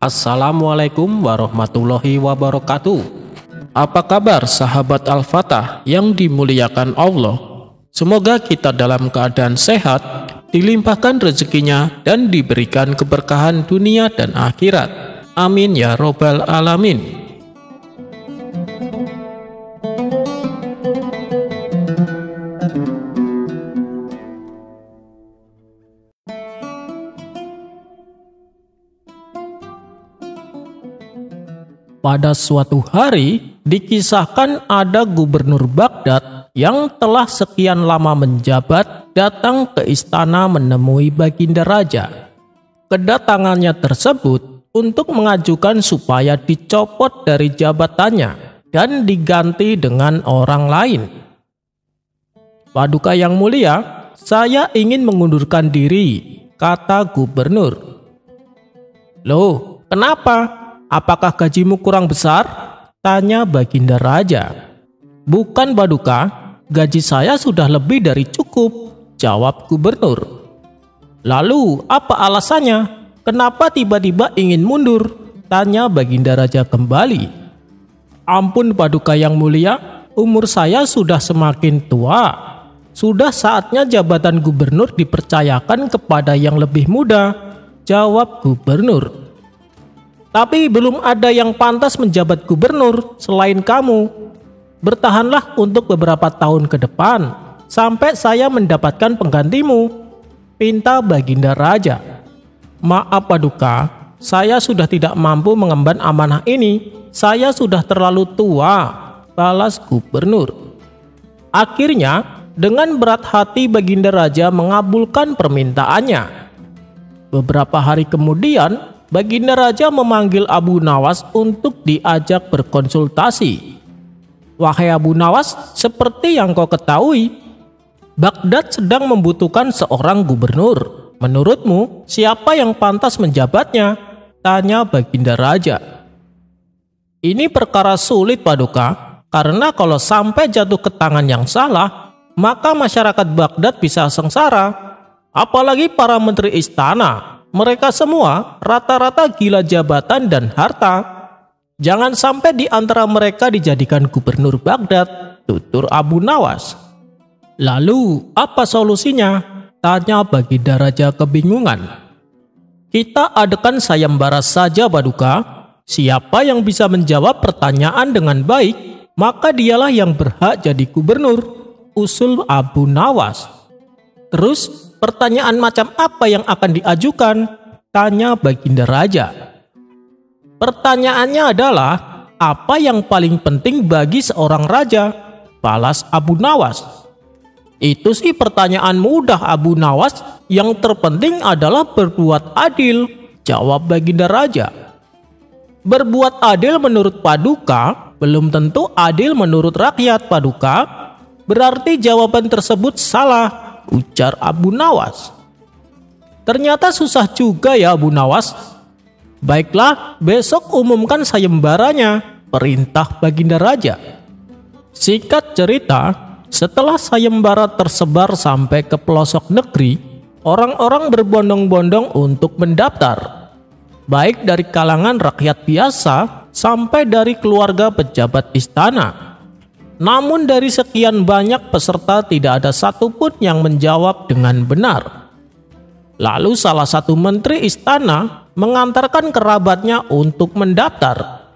Assalamualaikum warahmatullahi wabarakatuh. Apa kabar sahabat Al-Fatah yang dimuliakan Allah? Semoga kita dalam keadaan sehat, dilimpahkan rezekinya dan diberikan keberkahan dunia dan akhirat. Amin ya robbal alamin. Pada suatu hari, dikisahkan ada gubernur Baghdad yang telah sekian lama menjabat datang ke istana menemui Baginda Raja. Kedatangannya tersebut untuk mengajukan supaya dicopot dari jabatannya dan diganti dengan orang lain. Paduka yang mulia, saya ingin mengundurkan diri, kata gubernur. Loh, kenapa? Apakah gajimu kurang besar? Tanya Baginda Raja. Bukan Paduka, gaji saya sudah lebih dari cukup, jawab gubernur. Lalu apa alasannya? Kenapa tiba-tiba ingin mundur? Tanya Baginda Raja kembali. Ampun Paduka yang mulia, umur saya sudah semakin tua. Sudah saatnya jabatan gubernur dipercayakan kepada yang lebih muda, jawab gubernur. Tapi belum ada yang pantas menjabat gubernur selain kamu. Bertahanlah untuk beberapa tahun ke depan, sampai saya mendapatkan penggantimu, pinta Baginda Raja. Maaf Paduka, saya sudah tidak mampu mengemban amanah ini. Saya sudah terlalu tua, balas gubernur. Akhirnya, dengan berat hati Baginda Raja mengabulkan permintaannya. Beberapa hari kemudian, Baginda Raja memanggil Abu Nawas untuk diajak berkonsultasi. Wahai Abu Nawas, seperti yang kau ketahui, Baghdad sedang membutuhkan seorang gubernur. Menurutmu, siapa yang pantas menjabatnya? Tanya Baginda Raja. Ini perkara sulit Paduka, karena kalau sampai jatuh ke tangan yang salah, maka masyarakat Baghdad bisa sengsara. Apalagi para menteri istana. Mereka semua rata-rata gila jabatan dan harta. Jangan sampai di antara mereka dijadikan gubernur Baghdad, tutur Abu Nawas. Lalu apa solusinya? Tanya Baginda Raja kebingungan. Kita adakan sayembara saja Paduka. Siapa yang bisa menjawab pertanyaan dengan baik, maka dialah yang berhak jadi gubernur, usul Abu Nawas. Terus pertanyaan macam apa yang akan diajukan? Tanya Baginda Raja. Pertanyaannya adalah, apa yang paling penting bagi seorang raja? Balas Abu Nawas. Itu sih pertanyaan mudah Abu Nawas, yang terpenting adalah berbuat adil, jawab Baginda Raja. Berbuat adil menurut Paduka, belum tentu adil menurut rakyat Paduka. Berarti jawaban tersebut salah, ujar Abu Nawas. Ternyata susah juga ya Abu Nawas. Baiklah, besok umumkan sayembaranya, perintah Baginda Raja. Singkat cerita, setelah sayembara tersebar sampai ke pelosok negeri, orang-orang berbondong-bondong untuk mendaftar. Baik dari kalangan rakyat biasa sampai dari keluarga pejabat istana. Namun dari sekian banyak peserta tidak ada satupun yang menjawab dengan benar. Lalu salah satu menteri istana mengantarkan kerabatnya untuk mendaftar.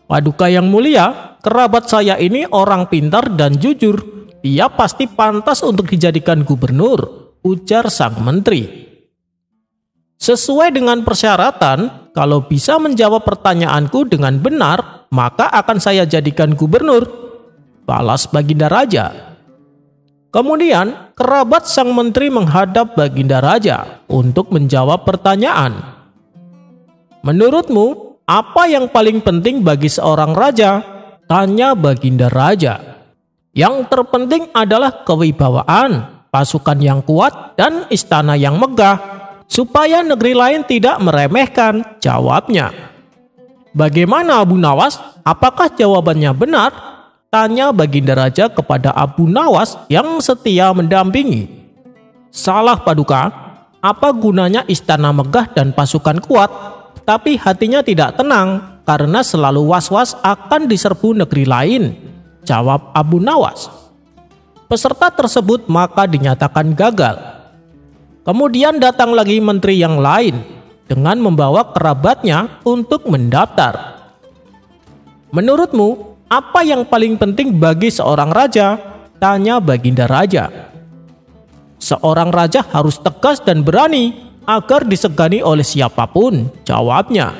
Paduka yang mulia, kerabat saya ini orang pintar dan jujur. Dia pasti pantas untuk dijadikan gubernur, ujar sang menteri. Sesuai dengan persyaratan, kalau bisa menjawab pertanyaanku dengan benar, maka akan saya jadikan gubernur, balas Baginda Raja. Kemudian, kerabat sang menteri menghadap Baginda Raja untuk menjawab pertanyaan. Menurutmu, apa yang paling penting bagi seorang raja? Tanya Baginda Raja. Yang terpenting adalah kewibawaan, pasukan yang kuat, dan istana yang megah, supaya negeri lain tidak meremehkan, jawabnya. Bagaimana Abu Nawas? Apakah jawabannya benar? Tanya Baginda Raja kepada Abu Nawas yang setia mendampingi. Salah Paduka, apa gunanya istana megah dan pasukan kuat tapi hatinya tidak tenang karena selalu was-was akan diserbu negeri lain, jawab Abu Nawas. Peserta tersebut maka dinyatakan gagal. Kemudian datang lagi menteri yang lain dengan membawa kerabatnya untuk mendaftar. Menurutmu, apa yang paling penting bagi seorang raja? Tanya Baginda Raja. Seorang raja harus tegas dan berani agar disegani oleh siapapun, jawabnya.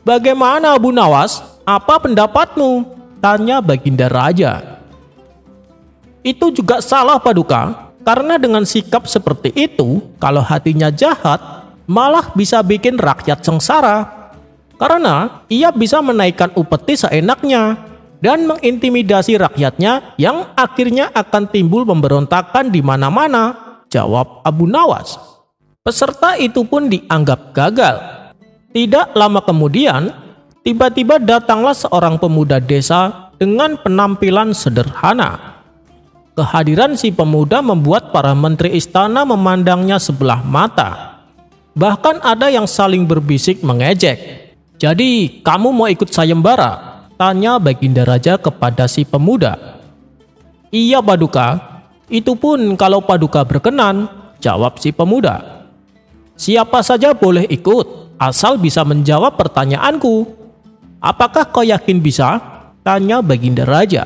Bagaimana Abu Nawas? Apa pendapatmu? Tanya Baginda Raja. Itu juga salah Paduka, karena dengan sikap seperti itu, kalau hatinya jahat, malah bisa bikin rakyat sengsara. Karena ia bisa menaikkan upeti seenaknya dan mengintimidasi rakyatnya yang akhirnya akan timbul pemberontakan di mana-mana, jawab Abu Nawas. Peserta itu pun dianggap gagal. Tidak lama kemudian, tiba-tiba datanglah seorang pemuda desa dengan penampilan sederhana. Kehadiran si pemuda membuat para menteri istana memandangnya sebelah mata. Bahkan ada yang saling berbisik mengejek. Jadi, kamu mau ikut sayembara? Tanya Baginda Raja kepada si pemuda. Iya Paduka, itu pun kalau Paduka berkenan, jawab si pemuda. Siapa saja boleh ikut, asal bisa menjawab pertanyaanku. Apakah kau yakin bisa? Tanya Baginda Raja.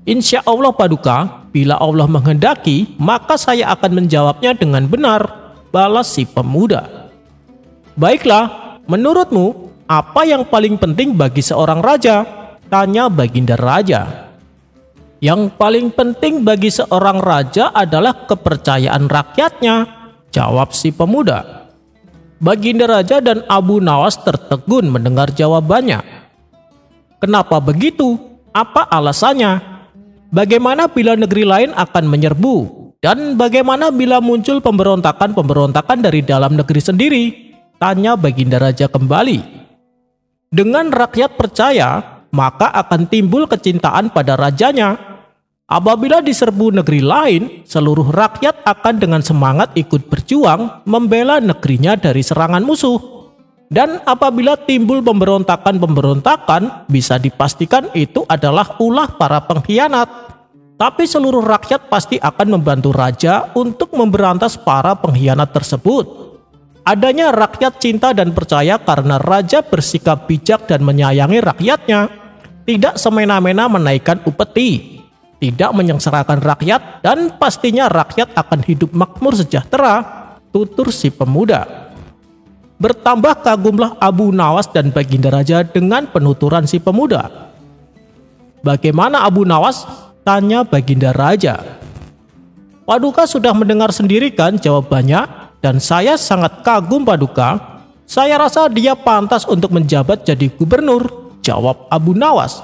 Insya Allah Paduka, bila Allah menghendaki, maka saya akan menjawabnya dengan benar, balas si pemuda. Baiklah, menurutmu, apa yang paling penting bagi seorang raja? Tanya Baginda Raja. Yang paling penting bagi seorang raja adalah kepercayaan rakyatnya, jawab si pemuda. Baginda Raja dan Abu Nawas tertegun mendengar jawabannya. Kenapa begitu? Apa alasannya? Bagaimana bila negeri lain akan menyerbu? Dan bagaimana bila muncul pemberontakan-pemberontakan dari dalam negeri sendiri? Tanya Baginda Raja kembali. Dengan rakyat percaya, maka akan timbul kecintaan pada rajanya. Apabila diserbu negeri lain, seluruh rakyat akan dengan semangat ikut berjuang membela negerinya dari serangan musuh. Dan apabila timbul pemberontakan-pemberontakan, bisa dipastikan itu adalah ulah para pengkhianat. Tapi seluruh rakyat pasti akan membantu raja untuk memberantas para pengkhianat tersebut. Adanya rakyat cinta dan percaya karena raja bersikap bijak dan menyayangi rakyatnya, tidak semena-mena menaikkan upeti, tidak menyengsarakan rakyat, dan pastinya rakyat akan hidup makmur sejahtera, tutur si pemuda. Bertambah kagumlah Abu Nawas dan Baginda Raja dengan penuturan si pemuda. Bagaimana Abu Nawas? Tanya Baginda Raja. Paduka sudah mendengar sendiri kan jawabannya, dan saya sangat kagum Paduka. Saya rasa dia pantas untuk menjabat jadi gubernur, jawab Abu Nawas.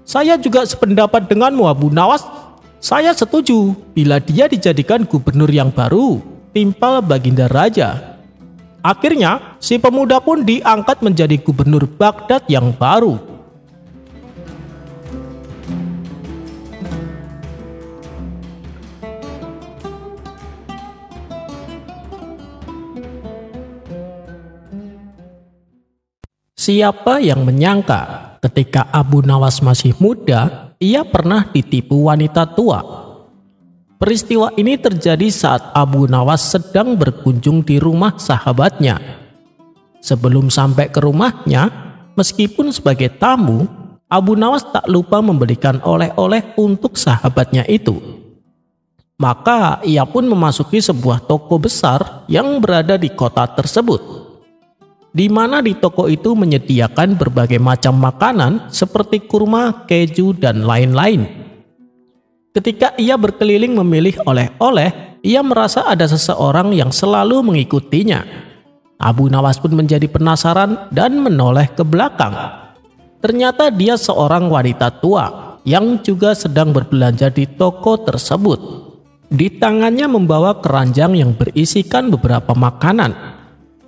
Saya juga sependapat denganmu Abu Nawas. Saya setuju bila dia dijadikan gubernur yang baru, timpal Baginda Raja. Akhirnya, si pemuda pun diangkat menjadi gubernur Baghdad yang baru. Siapa yang menyangka ketika Abu Nawas masih muda, ia pernah ditipu wanita tua. Peristiwa ini terjadi saat Abu Nawas sedang berkunjung di rumah sahabatnya. Sebelum sampai ke rumahnya, meskipun sebagai tamu, Abu Nawas tak lupa membelikan oleh-oleh untuk sahabatnya itu. Maka ia pun memasuki sebuah toko besar yang berada di kota tersebut, di mana di toko itu menyediakan berbagai macam makanan seperti kurma, keju, dan lain-lain. Ketika ia berkeliling memilih oleh-oleh, ia merasa ada seseorang yang selalu mengikutinya. Abu Nawas pun menjadi penasaran dan menoleh ke belakang. Ternyata dia seorang wanita tua yang juga sedang berbelanja di toko tersebut. Di tangannya membawa keranjang yang berisikan beberapa makanan.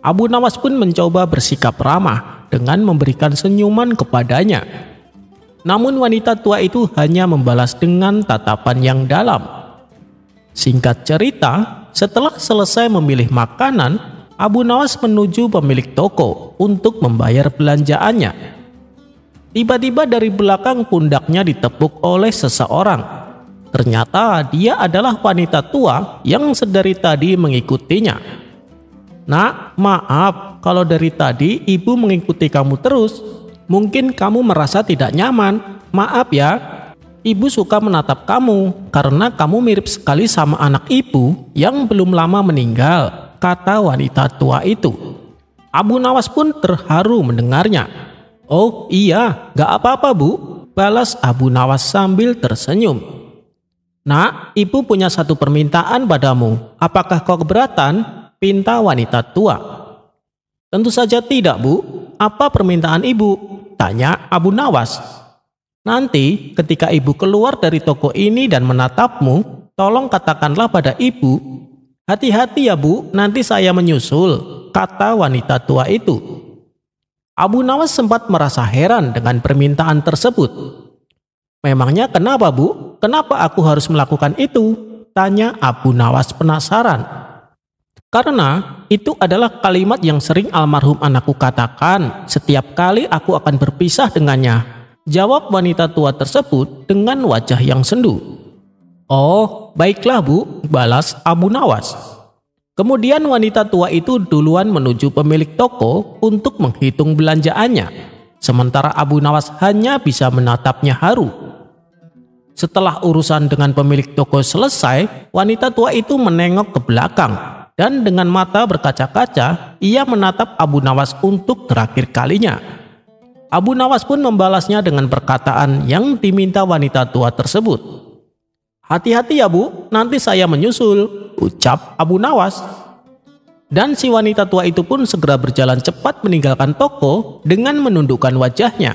Abu Nawas pun mencoba bersikap ramah dengan memberikan senyuman kepadanya. Namun wanita tua itu hanya membalas dengan tatapan yang dalam. Singkat cerita, setelah selesai memilih makanan, Abu Nawas menuju pemilik toko untuk membayar belanjaannya. Tiba-tiba dari belakang pundaknya ditepuk oleh seseorang. Ternyata dia adalah wanita tua yang sedari tadi mengikutinya. "Nak, maaf kalau dari tadi ibu mengikuti kamu terus. Mungkin kamu merasa tidak nyaman. Maaf ya, ibu suka menatap kamu karena kamu mirip sekali sama anak ibu yang belum lama meninggal," kata wanita tua itu. Abu Nawas pun terharu mendengarnya. "Oh iya, gak apa-apa bu," balas Abu Nawas sambil tersenyum. "Nak, ibu punya satu permintaan padamu. Apakah kau keberatan?" pinta wanita tua. "Tentu saja tidak bu. Apa permintaan ibu?" tanya Abu Nawas. "Nanti ketika ibu keluar dari toko ini dan menatapmu, tolong katakanlah pada ibu, 'Hati-hati ya bu, nanti saya menyusul,' kata wanita tua itu. Abu Nawas sempat merasa heran dengan permintaan tersebut. "Memangnya kenapa bu? Kenapa aku harus melakukan itu?" tanya Abu Nawas penasaran. "Karena itu adalah kalimat yang sering almarhum anakku katakan setiap kali aku akan berpisah dengannya," jawab wanita tua tersebut dengan wajah yang sendu. "Oh, baiklah bu," balas Abu Nawas. Kemudian wanita tua itu duluan menuju pemilik toko untuk menghitung belanjaannya, sementara Abu Nawas hanya bisa menatapnya haru. Setelah urusan dengan pemilik toko selesai, wanita tua itu menengok ke belakang dan dengan mata berkaca-kaca ia menatap Abu Nawas untuk terakhir kalinya. Abu Nawas pun membalasnya dengan perkataan yang diminta wanita tua tersebut. "Hati-hati ya bu, nanti saya menyusul," ucap Abu Nawas. Dan si wanita tua itu pun segera berjalan cepat meninggalkan toko dengan menundukkan wajahnya.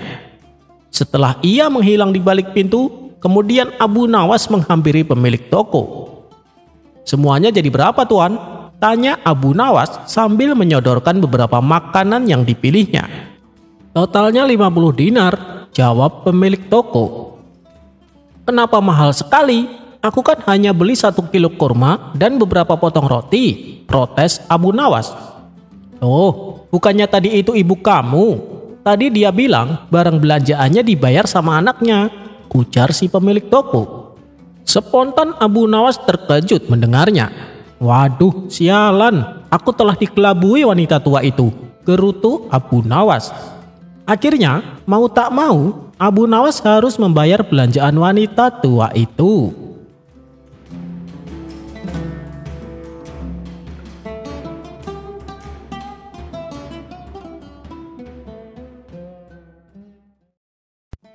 Setelah ia menghilang di balik pintu, kemudian Abu Nawas menghampiri pemilik toko. "Semuanya jadi berapa tuan?" tanya Abu Nawas sambil menyodorkan beberapa makanan yang dipilihnya. "Totalnya 50 dinar," jawab pemilik toko. "Kenapa mahal sekali? Aku kan hanya beli 1 kilo kurma dan beberapa potong roti," protes Abu Nawas. "Oh, bukannya tadi itu ibu kamu? Tadi dia bilang barang belanjaannya dibayar sama anaknya," ujar si pemilik toko. Spontan Abu Nawas terkejut mendengarnya. "Waduh, sialan, aku telah dikelabui wanita tua itu," gerutu Abu Nawas. Akhirnya, mau tak mau, Abu Nawas harus membayar belanjaan wanita tua itu.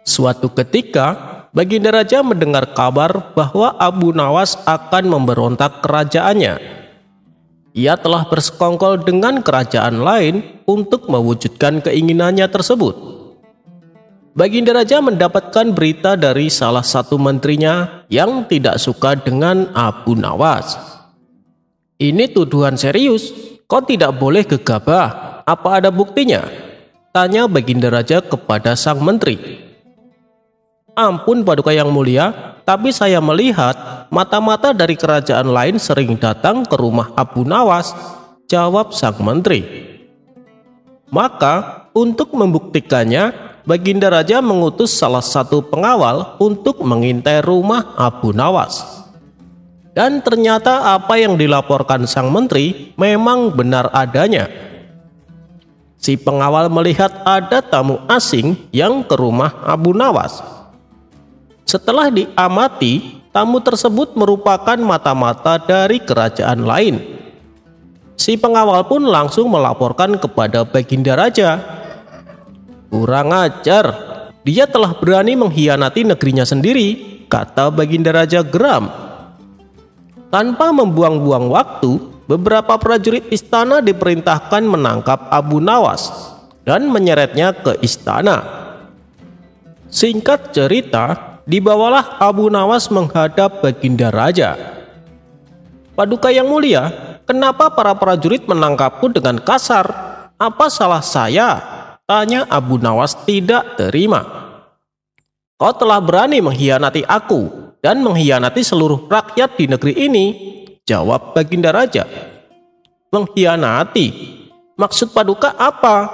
Suatu ketika, Baginda Raja mendengar kabar bahwa Abu Nawas akan memberontak kerajaannya. Ia telah bersekongkol dengan kerajaan lain untuk mewujudkan keinginannya tersebut. Baginda Raja mendapatkan berita dari salah satu menterinya yang tidak suka dengan Abu Nawas. "Ini tuduhan serius, kau tidak boleh gegabah. Apa ada buktinya?" tanya Baginda Raja kepada sang menteri. "Ampun Paduka Yang Mulia, tapi saya melihat mata-mata dari kerajaan lain sering datang ke rumah Abu Nawas," jawab sang menteri. Maka untuk membuktikannya, Baginda Raja mengutus salah satu pengawal untuk mengintai rumah Abu Nawas. Dan ternyata apa yang dilaporkan sang menteri memang benar adanya. Si pengawal melihat ada tamu asing yang ke rumah Abu Nawas. Setelah diamati, tamu tersebut merupakan mata-mata dari kerajaan lain. Si pengawal pun langsung melaporkan kepada Baginda Raja. "Kurang ajar, dia telah berani mengkhianati negerinya sendiri," kata Baginda Raja geram. Tanpa membuang-buang waktu, beberapa prajurit istana diperintahkan menangkap Abu Nawas dan menyeretnya ke istana. Singkat cerita, dibawalah Abu Nawas menghadap Baginda Raja. "Paduka Yang Mulia, kenapa para prajurit menangkapku dengan kasar? Apa salah saya?" tanya Abu Nawas tidak terima. "Kau telah berani mengkhianati aku dan mengkhianati seluruh rakyat di negeri ini," jawab Baginda Raja. Mengkhianati? Maksud Paduka apa?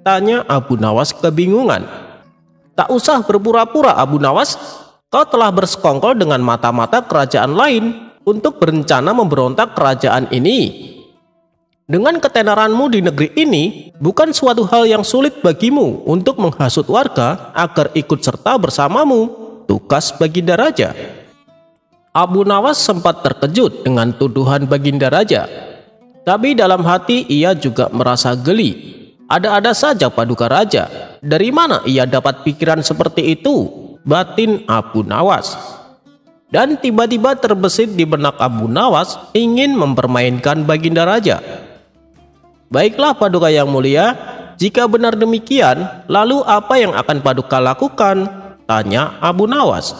Tanya Abu Nawas kebingungan. Tak usah berpura-pura Abu Nawas, kau telah bersekongkol dengan mata-mata kerajaan lain untuk berencana memberontak kerajaan ini. Dengan ketenaranmu di negeri ini, bukan suatu hal yang sulit bagimu untuk menghasut warga agar ikut serta bersamamu, tukas Baginda Raja. Abu Nawas sempat terkejut dengan tuduhan Baginda Raja. Tapi dalam hati ia juga merasa geli. Ada-ada saja Paduka Raja. Dari mana ia dapat pikiran seperti itu? Batin Abu Nawas. Dan tiba-tiba terbesit di benak Abu Nawas ingin mempermainkan Baginda Raja. Baiklah Paduka yang mulia, jika benar demikian, lalu apa yang akan Paduka lakukan? Tanya Abu Nawas.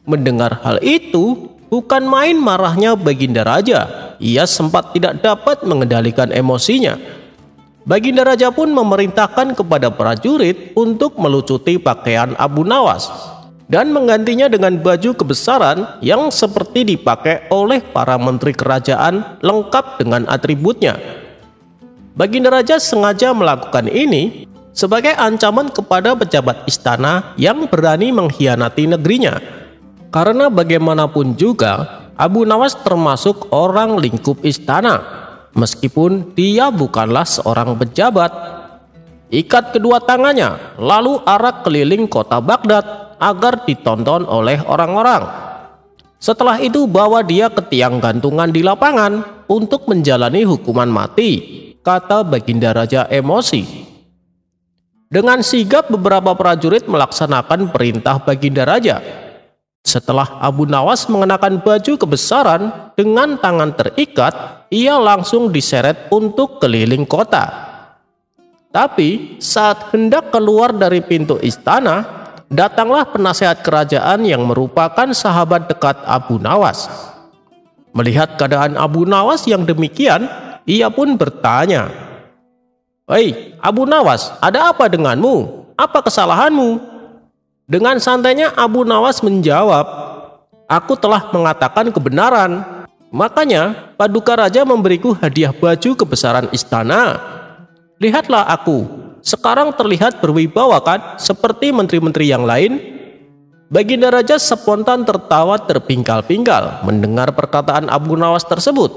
Mendengar hal itu, bukan main marahnya Baginda Raja. Ia sempat tidak dapat mengendalikan emosinya. Baginda Raja pun memerintahkan kepada prajurit untuk melucuti pakaian Abu Nawas dan menggantinya dengan baju kebesaran yang seperti dipakai oleh para menteri kerajaan lengkap dengan atributnya. Baginda Raja sengaja melakukan ini sebagai ancaman kepada pejabat istana yang berani mengkhianati negerinya. Karena bagaimanapun juga, Abu Nawas termasuk orang lingkup istana, meskipun dia bukanlah seorang pejabat. Ikat kedua tangannya, lalu arak keliling kota Baghdad agar ditonton oleh orang-orang. Setelah itu bawa dia ke tiang gantungan di lapangan untuk menjalani hukuman mati, kata Baginda Raja emosi. Dengan sigap beberapa prajurit melaksanakan perintah Baginda Raja. Setelah Abu Nawas mengenakan baju kebesaran dengan tangan terikat, ia langsung diseret untuk keliling kota. Tapi saat hendak keluar dari pintu istana, datanglah penasehat kerajaan yang merupakan sahabat dekat Abu Nawas. Melihat keadaan Abu Nawas yang demikian, ia pun bertanya, "Hei Abu Nawas, ada apa denganmu? Apa kesalahanmu?" Dengan santainya Abu Nawas menjawab, "Aku telah mengatakan kebenaran. Makanya Paduka Raja memberiku hadiah baju kebesaran istana. Lihatlah aku, sekarang terlihat berwibawa kan, seperti menteri-menteri yang lain?" Baginda Raja spontan tertawa terpingkal-pingkal mendengar perkataan Abu Nawas tersebut.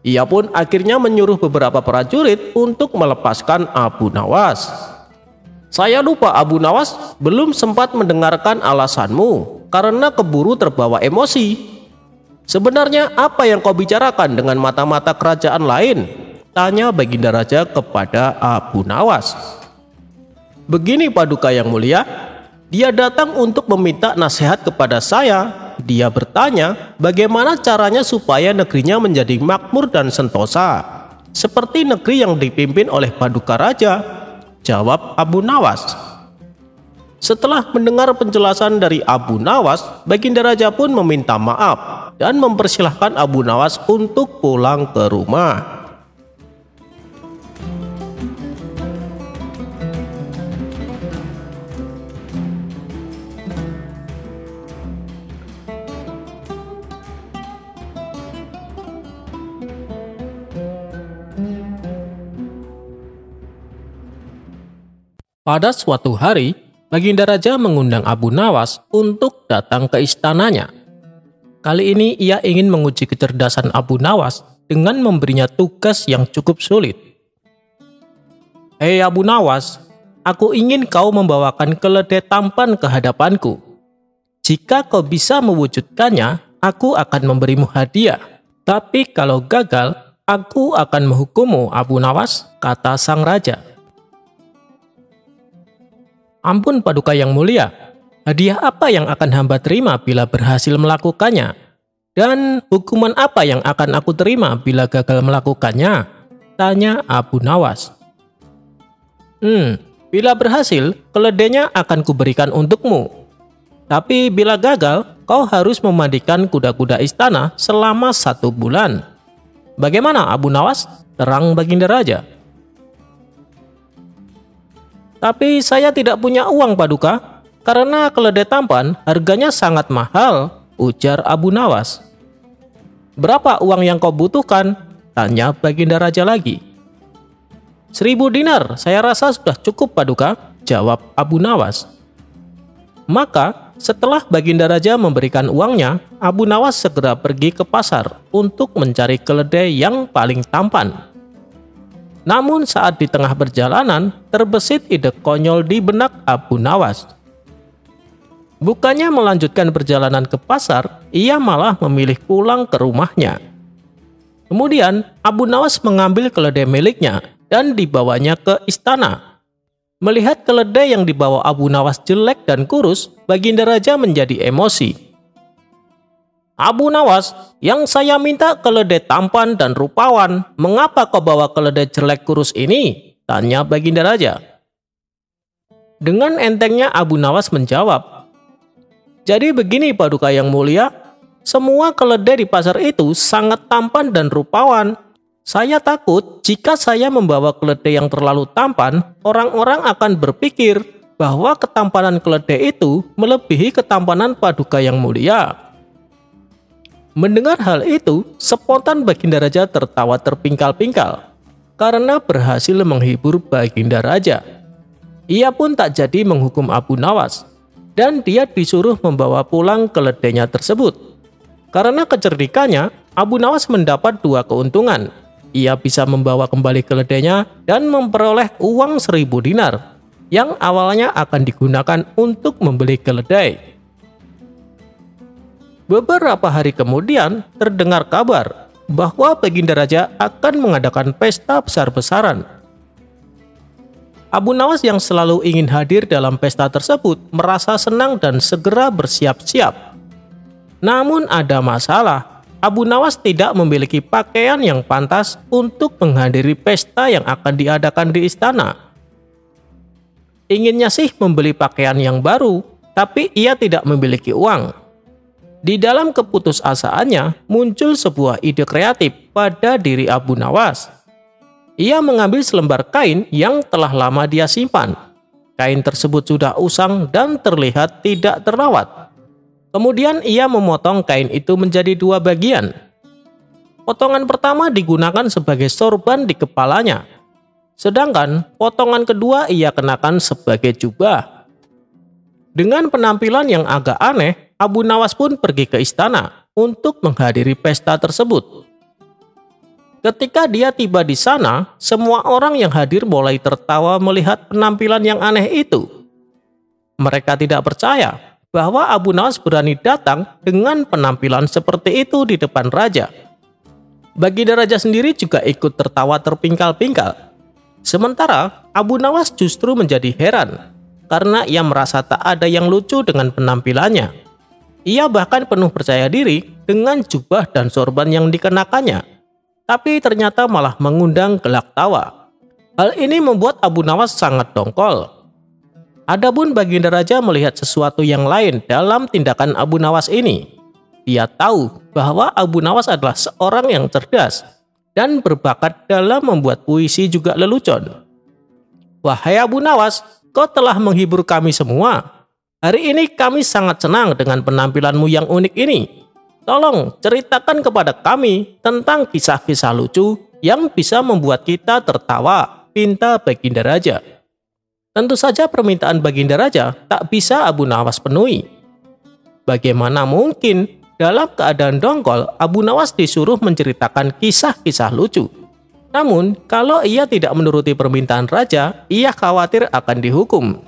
Ia pun akhirnya menyuruh beberapa prajurit untuk melepaskan Abu Nawas. "Saya lupa Abu Nawas, belum sempat mendengarkan alasanmu karena keburu terbawa emosi. Sebenarnya apa yang kau bicarakan dengan mata-mata kerajaan lain?" tanya Baginda Raja kepada Abu Nawas. "Begini Paduka yang mulia, dia datang untuk meminta nasihat kepada saya. Dia bertanya bagaimana caranya supaya negerinya menjadi makmur dan sentosa, seperti negeri yang dipimpin oleh Paduka Raja," jawab Abu Nawas. Setelah mendengar penjelasan dari Abu Nawas, Baginda Raja pun meminta maaf dan mempersilahkan Abu Nawas untuk pulang ke rumah. Pada suatu hari, Baginda Raja mengundang Abu Nawas untuk datang ke istananya. Kali ini ia ingin menguji kecerdasan Abu Nawas dengan memberinya tugas yang cukup sulit. "Hei Abu Nawas, aku ingin kau membawakan keledai tampan ke hadapanku. Jika kau bisa mewujudkannya, aku akan memberimu hadiah. Tapi kalau gagal, aku akan menghukummu Abu Nawas," kata sang raja. "Ampun Paduka yang mulia, hadiah apa yang akan hamba terima bila berhasil melakukannya? Dan hukuman apa yang akan aku terima bila gagal melakukannya?" tanya Abu Nawas. Bila berhasil, keledainya akan kuberikan untukmu. Tapi bila gagal, kau harus memandikan kuda-kuda istana selama 1 bulan. Bagaimana Abu Nawas?" terang Baginda Raja. "Tapi saya tidak punya uang Paduka, karena keledai tampan harganya sangat mahal," ujar Abu Nawas. "Berapa uang yang kau butuhkan?" Tanya Baginda Raja lagi. 1000 dinar, saya rasa sudah cukup Paduka, jawab Abu Nawas. Maka setelah Baginda Raja memberikan uangnya, Abu Nawas segera pergi ke pasar untuk mencari keledai yang paling tampan. Namun saat di tengah perjalanan, terbesit ide konyol di benak Abu Nawas. Bukannya melanjutkan perjalanan ke pasar, ia malah memilih pulang ke rumahnya. Kemudian, Abu Nawas mengambil keledai miliknya dan dibawanya ke istana. Melihat keledai yang dibawa Abu Nawas jelek dan kurus, Baginda Raja menjadi emosi. Abu Nawas, yang saya minta keledai tampan dan rupawan, mengapa kau bawa keledai jelek kurus ini? Tanya Baginda Raja. Dengan entengnya Abu Nawas menjawab, jadi begini Paduka yang mulia, semua keledai di pasar itu sangat tampan dan rupawan. Saya takut jika saya membawa keledai yang terlalu tampan, orang-orang akan berpikir bahwa ketampanan keledai itu melebihi ketampanan Paduka yang mulia. Mendengar hal itu, spontan Baginda Raja tertawa terpingkal-pingkal karena berhasil menghibur Baginda Raja. Ia pun tak jadi menghukum Abu Nawas dan dia disuruh membawa pulang keledainya tersebut. Karena kecerdikannya, Abu Nawas mendapat 2 keuntungan. Ia bisa membawa kembali keledainya dan memperoleh uang 1000 dinar yang awalnya akan digunakan untuk membeli keledai. Beberapa hari kemudian terdengar kabar bahwa Baginda Raja akan mengadakan pesta besar-besaran. Abu Nawas yang selalu ingin hadir dalam pesta tersebut merasa senang dan segera bersiap-siap. Namun ada masalah, Abu Nawas tidak memiliki pakaian yang pantas untuk menghadiri pesta yang akan diadakan di istana. Inginnya sih membeli pakaian yang baru, tapi ia tidak memiliki uang. Di dalam keputusasaannya muncul sebuah ide kreatif pada diri Abu Nawas. Ia mengambil selembar kain yang telah lama dia simpan. Kain tersebut sudah usang dan terlihat tidak terawat. Kemudian ia memotong kain itu menjadi 2 bagian. Potongan pertama digunakan sebagai sorban di kepalanya. Sedangkan potongan kedua ia kenakan sebagai jubah. Dengan penampilan yang agak aneh, Abu Nawas pun pergi ke istana untuk menghadiri pesta tersebut. Ketika dia tiba di sana, semua orang yang hadir mulai tertawa melihat penampilan yang aneh itu. Mereka tidak percaya bahwa Abu Nawas berani datang dengan penampilan seperti itu di depan raja. Baginda Raja sendiri juga ikut tertawa terpingkal-pingkal. Sementara Abu Nawas justru menjadi heran karena ia merasa tak ada yang lucu dengan penampilannya. Ia bahkan penuh percaya diri dengan jubah dan sorban yang dikenakannya, tapi ternyata malah mengundang gelak tawa. Hal ini membuat Abu Nawas sangat dongkol. Adapun Baginda Raja melihat sesuatu yang lain dalam tindakan Abu Nawas ini. Dia tahu bahwa Abu Nawas adalah seorang yang cerdas dan berbakat dalam membuat puisi juga lelucon. Wahai Abu Nawas, kau telah menghibur kami semua. Hari ini kami sangat senang dengan penampilanmu yang unik ini. Tolong ceritakan kepada kami tentang kisah-kisah lucu yang bisa membuat kita tertawa, pinta Baginda Raja. Tentu saja permintaan Baginda Raja tak bisa Abu Nawas penuhi. Bagaimana mungkin dalam keadaan dongkol Abu Nawas disuruh menceritakan kisah-kisah lucu? Namun kalau ia tidak menuruti permintaan raja, ia khawatir akan dihukum.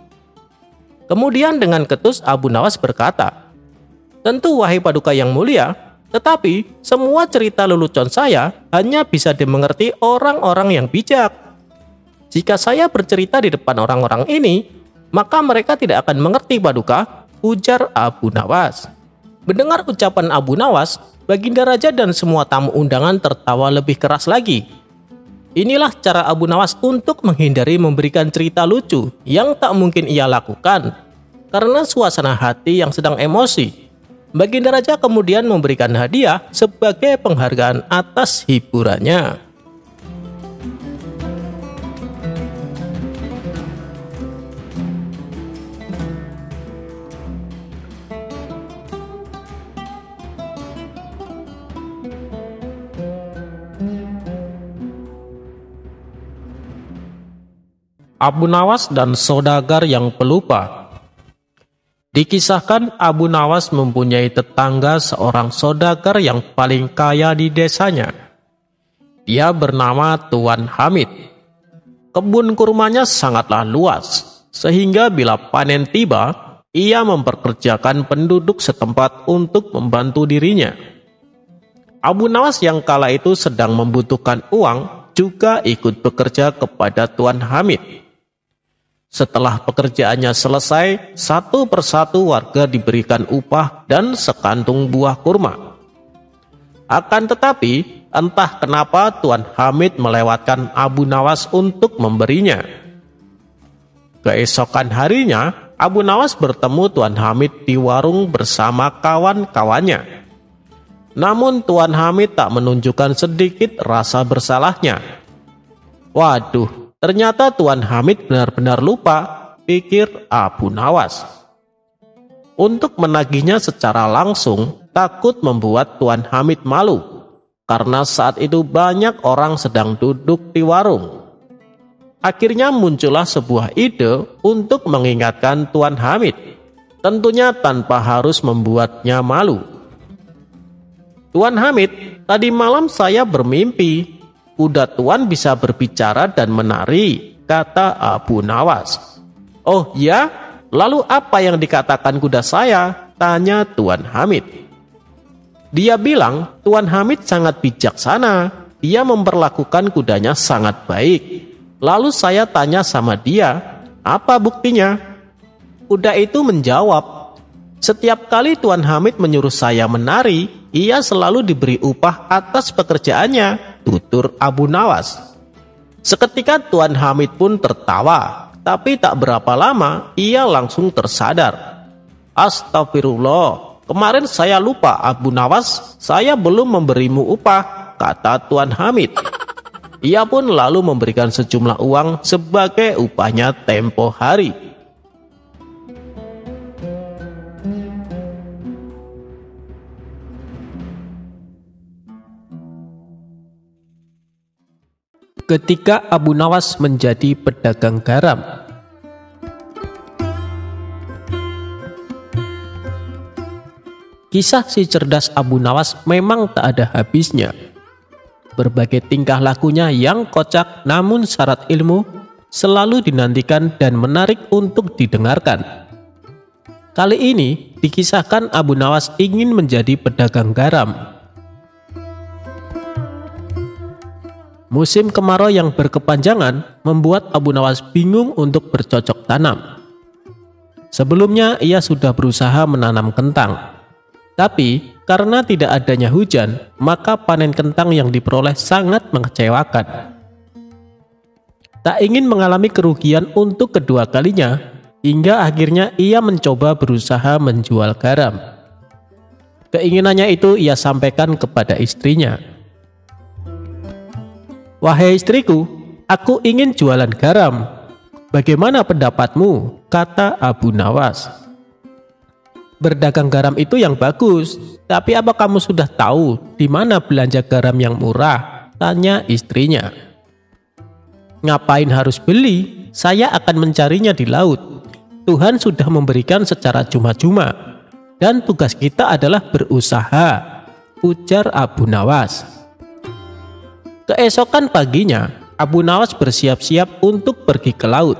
Kemudian dengan ketus Abu Nawas berkata, tentu wahai Paduka yang mulia, tetapi semua cerita lelucon saya hanya bisa dimengerti orang-orang yang bijak. Jika saya bercerita di depan orang-orang ini, maka mereka tidak akan mengerti Paduka, ujar Abu Nawas. Mendengar ucapan Abu Nawas, Baginda Raja dan semua tamu undangan tertawa lebih keras lagi. Inilah cara Abu Nawas untuk menghindari memberikan cerita lucu yang tak mungkin ia lakukan. Karena suasana hati yang sedang emosi, Baginda Raja kemudian memberikan hadiah sebagai penghargaan atas hiburannya. Abu Nawas dan saudagar yang pelupa. Dikisahkan Abu Nawas mempunyai tetangga seorang saudagar yang paling kaya di desanya. Dia bernama Tuan Hamid. Kebun kurmanya sangatlah luas, sehingga bila panen tiba, ia memperkerjakan penduduk setempat untuk membantu dirinya. Abu Nawas yang kala itu sedang membutuhkan uang juga ikut bekerja kepada Tuan Hamid. Setelah pekerjaannya selesai, satu persatu warga diberikan upah dan sekantung buah kurma. Akan tetapi, entah kenapa Tuan Hamid melewatkan Abu Nawas untuk memberinya. Keesokan harinya, Abu Nawas bertemu Tuan Hamid di warung bersama kawan-kawannya. Namun Tuan Hamid tak menunjukkan sedikit rasa bersalahnya. Waduh, ternyata Tuan Hamid benar-benar lupa, pikir Abu Nawas. Untuk menagihnya secara langsung, takut membuat Tuan Hamid malu, karena saat itu banyak orang sedang duduk di warung. Akhirnya muncullah sebuah ide untuk mengingatkan Tuan Hamid, tentunya tanpa harus membuatnya malu. Tuan Hamid, tadi malam saya bermimpi, kuda Tuan bisa berbicara dan menari, kata Abu Nawas. Oh ya, lalu apa yang dikatakan kuda saya? Tanya Tuan Hamid. Dia bilang, Tuan Hamid sangat bijaksana, dia memperlakukan kudanya sangat baik. Lalu saya tanya sama dia, apa buktinya? Kuda itu menjawab, setiap kali Tuan Hamid menyuruh saya menari, ia selalu diberi upah atas pekerjaannya, tutur Abu Nawas. Seketika Tuan Hamid pun tertawa, tapi tak berapa lama ia langsung tersadar. Astagfirullah, kemarin saya lupa Abu Nawas, saya belum memberimu upah, kata Tuan Hamid. Ia pun lalu memberikan sejumlah uang sebagai upahnya tempo hari. Ketika Abu Nawas menjadi pedagang garam. Kisah si cerdas Abu Nawas memang tak ada habisnya. Berbagai tingkah lakunya yang kocak namun syarat ilmu selalu dinantikan dan menarik untuk didengarkan. Kali ini dikisahkan Abu Nawas ingin menjadi pedagang garam. Musim kemarau yang berkepanjangan membuat Abu Nawas bingung untuk bercocok tanam. Sebelumnya ia sudah berusaha menanam kentang. Tapi karena tidak adanya hujan, maka panen kentang yang diperoleh sangat mengecewakan. Tak ingin mengalami kerugian untuk kedua kalinya, hingga akhirnya ia mencoba berusaha menjual garam. Keinginannya itu ia sampaikan kepada istrinya. Wahai istriku, aku ingin jualan garam. Bagaimana pendapatmu? Kata Abu Nawas. Berdagang garam itu yang bagus, tapi apa kamu sudah tahu di mana belanja garam yang murah? Tanya istrinya. Ngapain harus beli? Saya akan mencarinya di laut. Tuhan sudah memberikan secara cuma-cuma, dan tugas kita adalah berusaha, ujar Abu Nawas. Keesokan paginya, Abu Nawas bersiap-siap untuk pergi ke laut.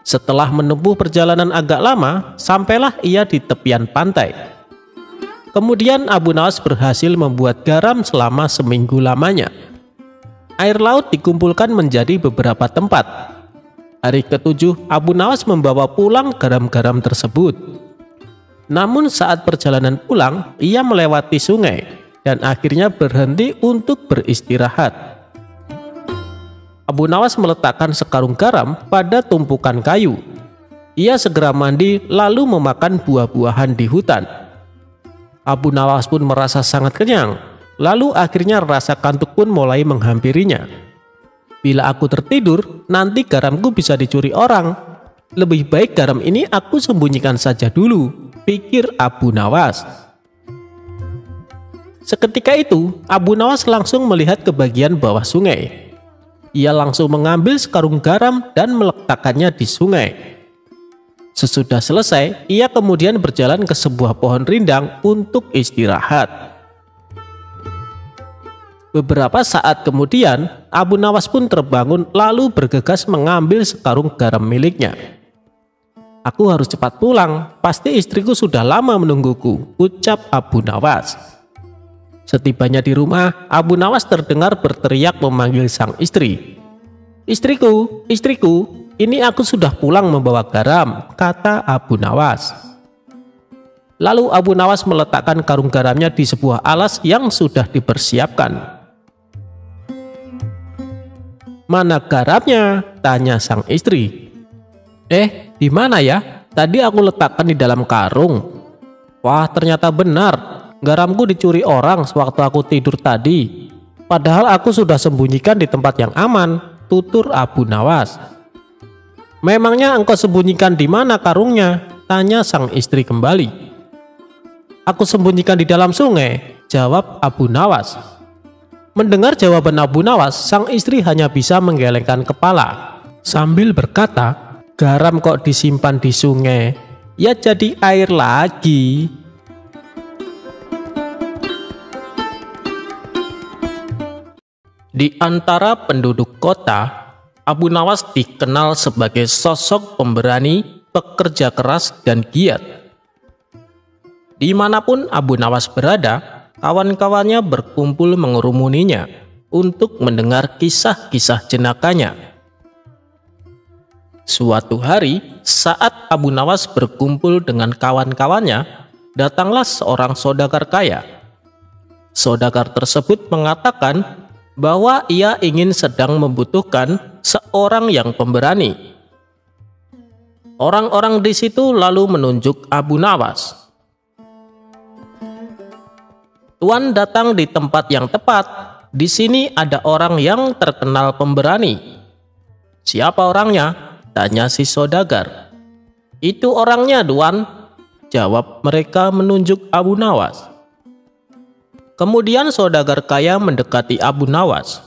Setelah menempuh perjalanan agak lama, sampailah ia di tepian pantai. Kemudian Abu Nawas berhasil membuat garam selama seminggu lamanya. Air laut dikumpulkan menjadi beberapa tempat. Hari ke-7, Abu Nawas membawa pulang garam-garam tersebut. Namun saat perjalanan pulang, ia melewati sungai dan akhirnya berhenti untuk beristirahat. Abu Nawas meletakkan sekarung garam pada tumpukan kayu. Ia segera mandi lalu memakan buah-buahan di hutan. Abu Nawas pun merasa sangat kenyang, lalu akhirnya rasa kantuk pun mulai menghampirinya. Bila aku tertidur, nanti garamku bisa dicuri orang. Lebih baik garam ini aku sembunyikan saja dulu, pikir Abu Nawas. Seketika itu, Abu Nawas langsung melihat ke bagian bawah sungai. Ia langsung mengambil sekarung garam dan meletakkannya di sungai. Sesudah selesai, ia kemudian berjalan ke sebuah pohon rindang untuk istirahat. Beberapa saat kemudian, Abu Nawas pun terbangun lalu bergegas mengambil sekarung garam miliknya. "Aku harus cepat pulang, pasti istriku sudah lama menungguku," ucap Abu Nawas. Setibanya di rumah, Abu Nawas terdengar berteriak memanggil sang istri. "Istriku, istriku, ini aku sudah pulang membawa garam," kata Abu Nawas. Lalu Abu Nawas meletakkan karung garamnya di sebuah alas yang sudah dipersiapkan. "Mana garamnya?" tanya sang istri. Di mana ya? Tadi aku letakkan di dalam karung." "Wah, ternyata benar. Garamku dicuri orang sewaktu aku tidur tadi. Padahal aku sudah sembunyikan di tempat yang aman," tutur Abu Nawas. "Memangnya engkau sembunyikan di mana karungnya?" tanya sang istri kembali. "Aku sembunyikan di dalam sungai," jawab Abu Nawas. Mendengar jawaban Abu Nawas, sang istri hanya bisa menggelengkan kepala sambil berkata, "Garam kok disimpan di sungai? Ya jadi air lagi." Di antara penduduk kota, Abu Nawas dikenal sebagai sosok pemberani, pekerja keras, dan giat. Dimanapun Abu Nawas berada, kawan-kawannya berkumpul mengerumuninya untuk mendengar kisah-kisah jenakanya. Suatu hari, saat Abu Nawas berkumpul dengan kawan-kawannya, datanglah seorang saudagar kaya. Saudagar tersebut mengatakan bahwa ia ingin sedang membutuhkan seorang yang pemberani. Orang-orang di situ lalu menunjuk Abu Nawas. "Tuan datang di tempat yang tepat. Di sini ada orang yang terkenal pemberani." "Siapa orangnya?" tanya si saudagar. "Itu orangnya, Tuan," jawab mereka menunjuk Abu Nawas. Kemudian saudagar kaya mendekati Abu Nawas.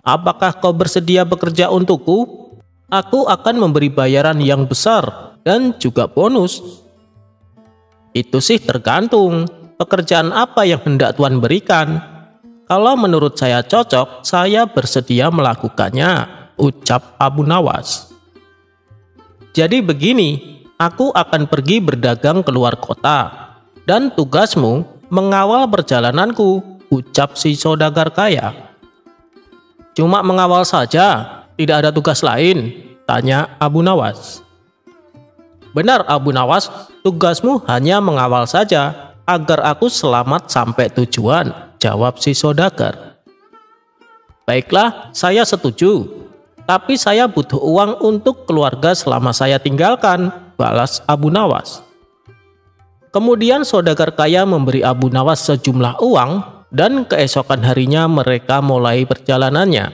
"Apakah kau bersedia bekerja untukku? Aku akan memberi bayaran yang besar dan juga bonus." "Itu sih tergantung. Pekerjaan apa yang hendak Tuan berikan? Kalau menurut saya cocok, saya bersedia melakukannya," ucap Abu Nawas. "Jadi begini, aku akan pergi berdagang keluar kota, dan tugasmu mengawal perjalananku," ucap si saudagar kaya. "Cuma mengawal saja, tidak ada tugas lain?" tanya Abu Nawas. "Benar Abu Nawas, tugasmu hanya mengawal saja, agar aku selamat sampai tujuan," jawab si saudagar. "Baiklah, saya setuju. Tapi saya butuh uang untuk keluarga selama saya tinggalkan," balas Abu Nawas. Kemudian saudagar kaya memberi Abu Nawas sejumlah uang dan keesokan harinya mereka mulai perjalanannya.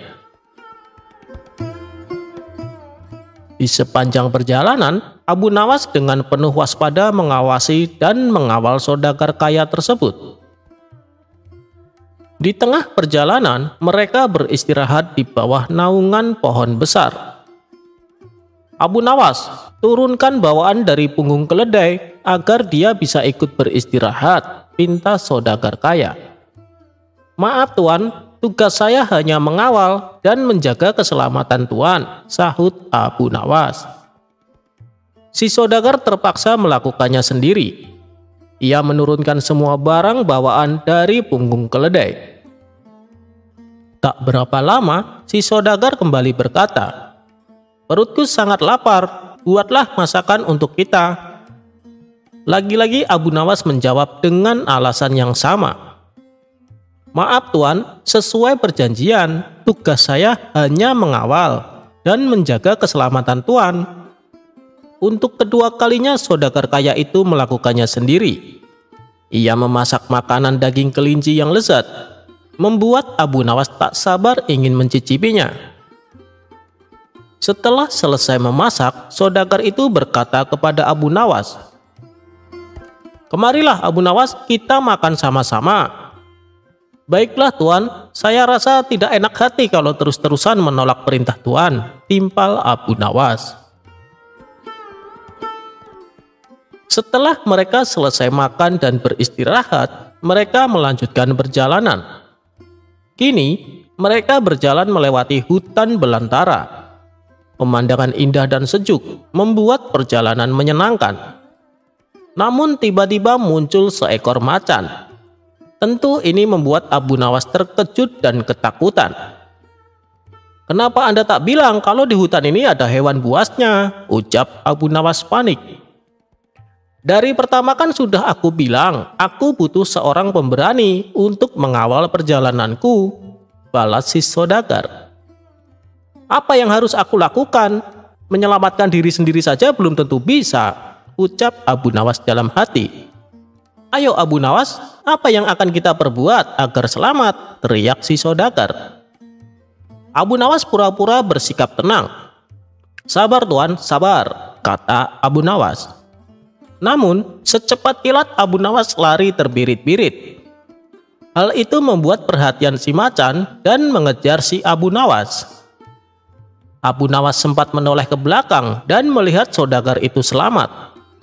Di sepanjang perjalanan, Abu Nawas dengan penuh waspada mengawasi dan mengawal saudagar kaya tersebut. Di tengah perjalanan, mereka beristirahat di bawah naungan pohon besar. "Abu Nawas, turunkan bawaan dari punggung keledai agar dia bisa ikut beristirahat," pinta saudagar kaya. "Maaf Tuan, tugas saya hanya mengawal dan menjaga keselamatan Tuan," sahut Abu Nawas. Si saudagar terpaksa melakukannya sendiri. Ia menurunkan semua barang bawaan dari punggung keledai. Tak berapa lama, si saudagar kembali berkata, "Perutku sangat lapar, buatlah masakan untuk kita." Lagi-lagi Abu Nawas menjawab dengan alasan yang sama. "Maaf Tuan, sesuai perjanjian, tugas saya hanya mengawal dan menjaga keselamatan Tuan." Untuk kedua kalinya saudagar kaya itu melakukannya sendiri. Ia memasak makanan daging kelinci yang lezat, membuat Abu Nawas tak sabar ingin mencicipinya. Setelah selesai memasak, saudagar itu berkata kepada Abu Nawas, "Kemarilah Abu Nawas, kita makan sama-sama." Baiklah Tuan, saya rasa tidak enak hati kalau terus-terusan menolak perintah Tuan, timpal Abu Nawas. Setelah mereka selesai makan dan beristirahat, mereka melanjutkan perjalanan. Kini, mereka berjalan melewati hutan belantara. Pemandangan indah dan sejuk membuat perjalanan menyenangkan. Namun tiba-tiba muncul seekor macan. Tentu ini membuat Abu Nawas terkejut dan ketakutan. "Kenapa Anda tak bilang kalau di hutan ini ada hewan buasnya?" ucap Abu Nawas panik. "Dari pertama kan sudah aku bilang, aku butuh seorang pemberani untuk mengawal perjalananku," balas si saudagar. "Apa yang harus aku lakukan? Menyelamatkan diri sendiri saja belum tentu bisa," ucap Abu Nawas dalam hati. "Ayo Abu Nawas, apa yang akan kita perbuat agar selamat?" teriak si saudagar. Abu Nawas pura-pura bersikap tenang. "Sabar Tuan, sabar," kata Abu Nawas. Namun, secepat kilat Abu Nawas lari terbirit-birit. Hal itu membuat perhatian si macan dan mengejar si Abu Nawas. Abu Nawas sempat menoleh ke belakang dan melihat saudagar itu selamat,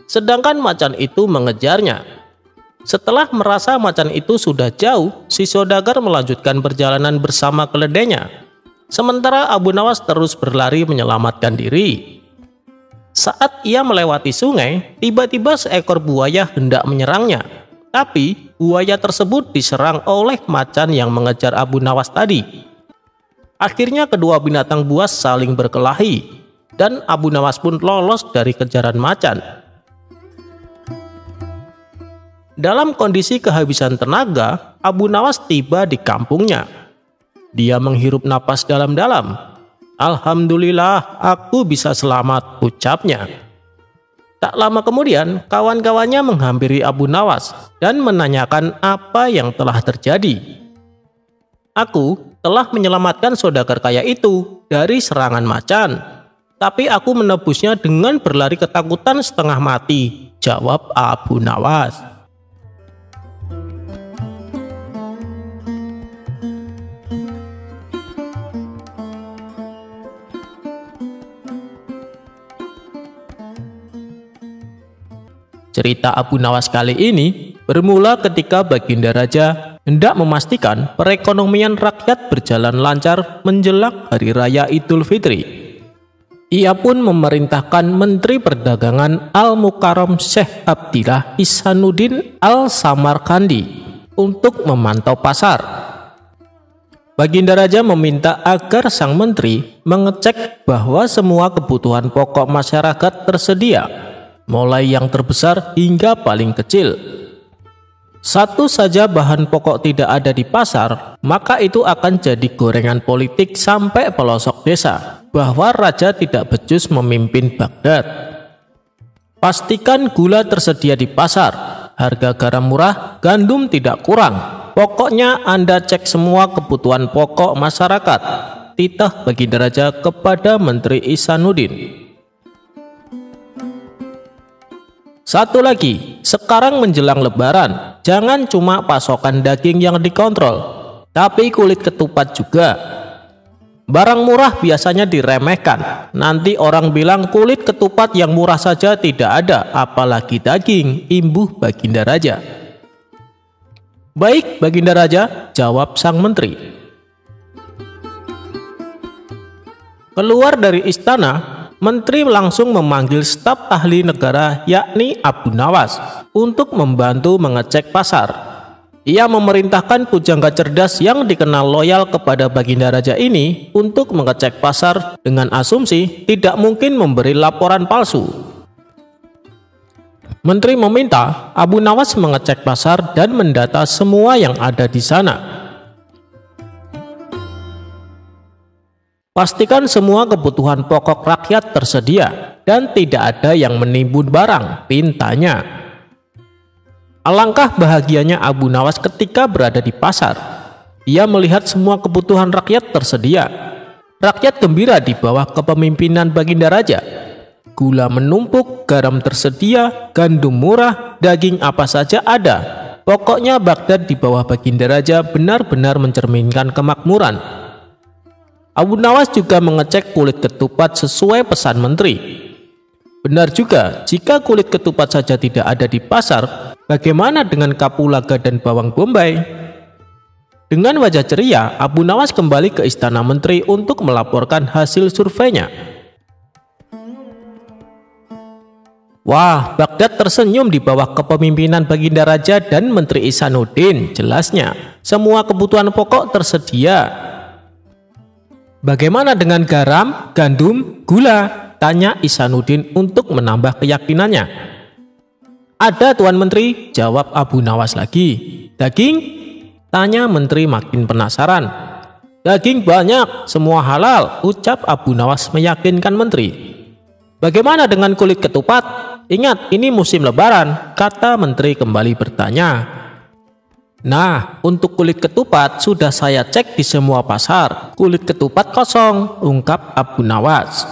sedangkan macan itu mengejarnya. Setelah merasa macan itu sudah jauh, si saudagar melanjutkan perjalanan bersama keledainya. Sementara Abu Nawas terus berlari menyelamatkan diri. Saat ia melewati sungai, tiba-tiba seekor buaya hendak menyerangnya. Tapi buaya tersebut diserang oleh macan yang mengejar Abu Nawas tadi. Akhirnya kedua binatang buas saling berkelahi, dan Abu Nawas pun lolos dari kejaran macan. Dalam kondisi kehabisan tenaga, Abu Nawas tiba di kampungnya. Dia menghirup napas dalam-dalam. "Alhamdulillah, aku bisa selamat," ucapnya. Tak lama kemudian, kawan-kawannya menghampiri Abu Nawas dan menanyakan apa yang telah terjadi. "Aku telah menyelamatkan saudagar kaya itu dari serangan macan, tapi aku menebusnya dengan berlari ketakutan setengah mati," jawab Abu Nawas. Cerita Abu Nawas kali ini bermula ketika Baginda Raja hendak memastikan perekonomian rakyat berjalan lancar menjelang Hari Raya Idul Fitri. Ia pun memerintahkan Menteri Perdagangan Al-Mukarram Syekh Abdillah Ihsanuddin Al-Samarkandi untuk memantau pasar. Baginda Raja meminta agar sang menteri mengecek bahwa semua kebutuhan pokok masyarakat tersedia, mulai yang terbesar hingga paling kecil. Satu saja bahan pokok tidak ada di pasar, maka itu akan jadi gorengan politik sampai pelosok desa bahwa raja tidak becus memimpin Baghdad. Pastikan gula tersedia di pasar, harga garam murah, gandum tidak kurang. Pokoknya Anda cek semua kebutuhan pokok masyarakat, titah Baginda Raja kepada Menteri Ihsanuddin. Satu lagi, sekarang menjelang Lebaran, jangan cuma pasokan daging yang dikontrol, tapi kulit ketupat juga. Barang murah biasanya diremehkan. Nanti orang bilang kulit ketupat yang murah saja tidak ada, apalagi daging, imbuh Baginda Raja. "Baik, Baginda Raja," jawab sang menteri. Keluar dari istana, menteri langsung memanggil staf ahli negara yakni Abu Nawas untuk membantu mengecek pasar. Ia memerintahkan pujangga cerdas yang dikenal loyal kepada Baginda Raja ini untuk mengecek pasar dengan asumsi tidak mungkin memberi laporan palsu. Menteri meminta Abu Nawas mengecek pasar dan mendata semua yang ada di sana. Pastikan semua kebutuhan pokok rakyat tersedia dan tidak ada yang menimbun barang, pintanya. Alangkah bahagianya Abu Nawas ketika berada di pasar. Ia melihat semua kebutuhan rakyat tersedia. Rakyat gembira di bawah kepemimpinan Baginda Raja. Gula menumpuk, garam tersedia, gandum murah, daging apa saja ada. Pokoknya Baghdad di bawah Baginda Raja benar-benar mencerminkan kemakmuran. Abu Nawas juga mengecek kulit ketupat sesuai pesan menteri. Benar juga, jika kulit ketupat saja tidak ada di pasar, bagaimana dengan kapulaga dan bawang bombay? Dengan wajah ceria, Abu Nawas kembali ke istana menteri untuk melaporkan hasil surveinya. Wah, Baghdad tersenyum di bawah kepemimpinan Baginda Raja dan Menteri Ihsanuddin. Jelasnya, semua kebutuhan pokok tersedia. Bagaimana dengan garam, gandum, gula? Tanya Ihsanuddin untuk menambah keyakinannya. Ada, Tuan Menteri, jawab Abu Nawas lagi. Daging? Tanya Menteri makin penasaran. Daging banyak, semua halal, ucap Abu Nawas meyakinkan Menteri. Bagaimana dengan kulit ketupat? Ingat, ini musim lebaran, kata Menteri kembali bertanya. Nah, untuk kulit ketupat sudah saya cek di semua pasar. Kulit ketupat kosong, ungkap Abu Nawas.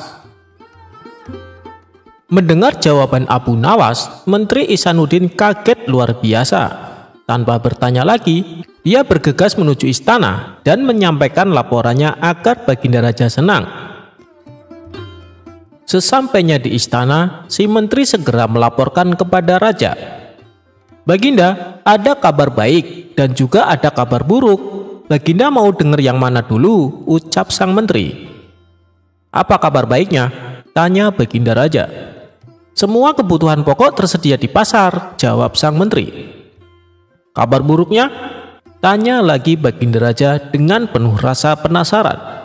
Mendengar jawaban Abu Nawas, Menteri Ihsanuddin kaget luar biasa. Tanpa bertanya lagi, dia bergegas menuju istana dan menyampaikan laporannya agar Baginda Raja senang. Sesampainya di istana, si menteri segera melaporkan kepada raja. Baginda, ada kabar baik dan juga ada kabar buruk. Baginda mau dengar yang mana dulu? Ucap sang menteri. Apa kabar baiknya? Tanya Baginda Raja. Semua kebutuhan pokok tersedia di pasar, jawab sang menteri. Kabar buruknya? Tanya lagi Baginda Raja dengan penuh rasa penasaran.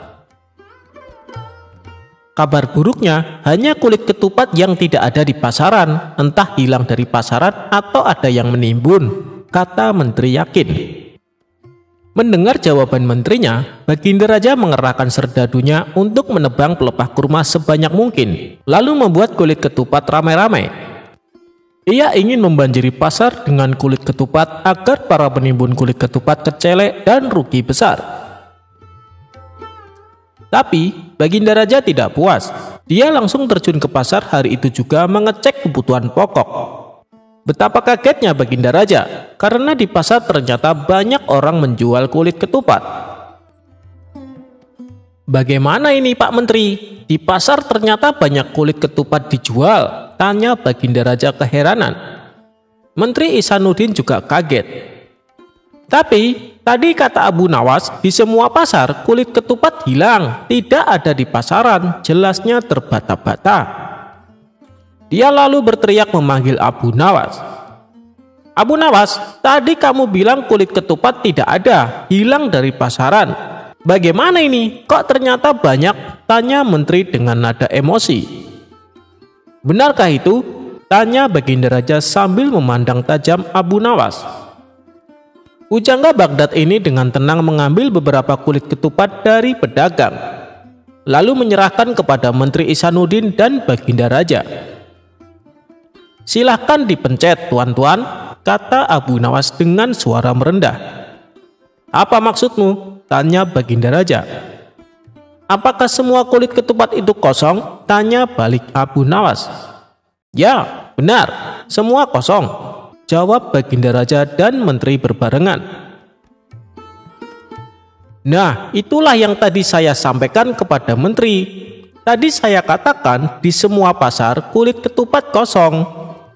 Kabar buruknya hanya kulit ketupat yang tidak ada di pasaran, entah hilang dari pasaran atau ada yang menimbun, kata menteri yakin. Mendengar jawaban menterinya, Baginda Raja mengerahkan serdadunya untuk menebang pelepah kurma sebanyak mungkin, lalu membuat kulit ketupat ramai-ramai. Ia ingin membanjiri pasar dengan kulit ketupat agar para penimbun kulit ketupat kecelek dan rugi besar. Tapi Baginda Raja tidak puas. Dia langsung terjun ke pasar hari itu juga mengecek kebutuhan pokok. Betapa kagetnya Baginda Raja karena di pasar ternyata banyak orang menjual kulit ketupat. Bagaimana ini Pak Menteri? Di pasar ternyata banyak kulit ketupat dijual, tanya Baginda Raja keheranan. Menteri Ihsanuddin juga kaget. Tapi tadi kata Abu Nawas, di semua pasar kulit ketupat hilang, tidak ada di pasaran, jelasnya terbata-bata. Dia lalu berteriak memanggil Abu Nawas. Abu Nawas, tadi kamu bilang kulit ketupat tidak ada, hilang dari pasaran. Bagaimana ini? Kok ternyata banyak? Tanya menteri dengan nada emosi. Benarkah itu? Tanya Baginda Raja sambil memandang tajam Abu Nawas. Pujangga Baghdad ini dengan tenang mengambil beberapa kulit ketupat dari pedagang, lalu menyerahkan kepada Menteri Ihsanuddin dan Baginda Raja. Silahkan dipencet, tuan-tuan, kata Abu Nawas dengan suara merendah. Apa maksudmu? Tanya Baginda Raja. Apakah semua kulit ketupat itu kosong? Tanya balik Abu Nawas. Ya, benar, semua kosong, jawab Baginda Raja dan menteri berbarengan. Nah, itulah yang tadi saya sampaikan kepada menteri. Tadi saya katakan di semua pasar kulit ketupat kosong.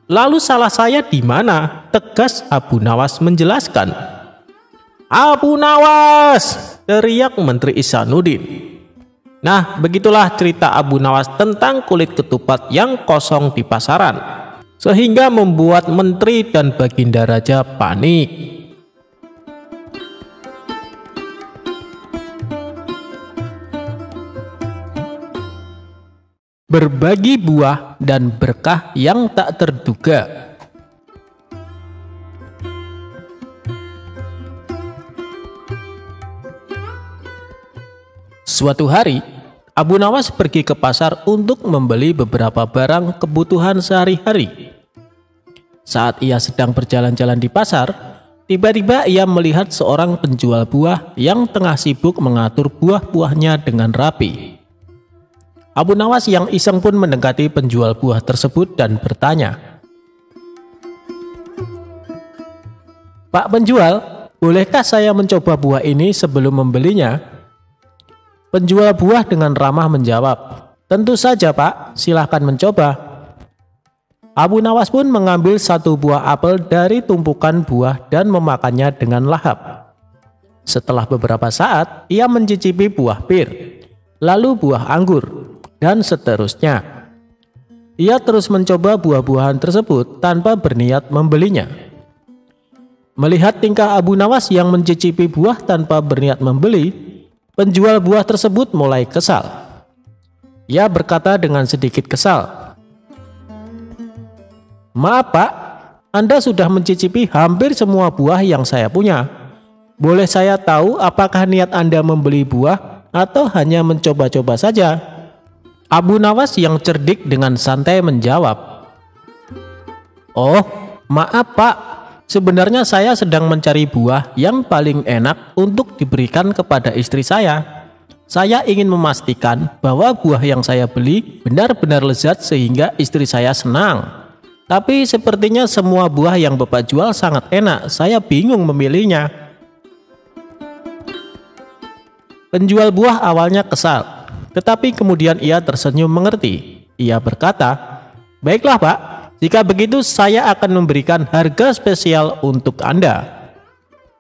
Lalu salah saya di mana? Tegas Abu Nawas menjelaskan. Abu Nawas! Teriak Menteri Ihsanuddin. Nah, begitulah cerita Abu Nawas tentang kulit ketupat yang kosong di pasaran, sehingga membuat menteri dan Baginda Raja panik. Berbagi buah dan berkah yang tak terduga. Suatu hari, Abu Nawas pergi ke pasar untuk membeli beberapa barang kebutuhan sehari-hari. Saat ia sedang berjalan-jalan di pasar, tiba-tiba ia melihat seorang penjual buah yang tengah sibuk mengatur buah-buahnya dengan rapi. Abu Nawas yang iseng pun mendekati penjual buah tersebut dan bertanya, "Pak penjual, bolehkah saya mencoba buah ini sebelum membelinya?" Penjual buah dengan ramah menjawab, "Tentu saja Pak, silahkan mencoba." Abu Nawas pun mengambil satu buah apel dari tumpukan buah dan memakannya dengan lahap. Setelah beberapa saat, ia mencicipi buah pir, lalu buah anggur, dan seterusnya. Ia terus mencoba buah-buahan tersebut tanpa berniat membelinya. Melihat tingkah Abu Nawas yang mencicipi buah tanpa berniat membeli, penjual buah tersebut mulai kesal. Ia berkata dengan sedikit kesal, "Maaf Pak, Anda sudah mencicipi hampir semua buah yang saya punya. Boleh saya tahu apakah niat Anda membeli buah atau hanya mencoba-coba saja?" Abu Nawas yang cerdik dengan santai menjawab, "Oh, maaf Pak. Sebenarnya saya sedang mencari buah yang paling enak untuk diberikan kepada istri saya. Saya ingin memastikan bahwa buah yang saya beli benar-benar lezat sehingga istri saya senang. Tapi sepertinya semua buah yang Bapak jual sangat enak, saya bingung memilihnya." Penjual buah awalnya kesal, tetapi kemudian ia tersenyum mengerti. Ia berkata, "Baiklah Pak, jika begitu saya akan memberikan harga spesial untuk Anda."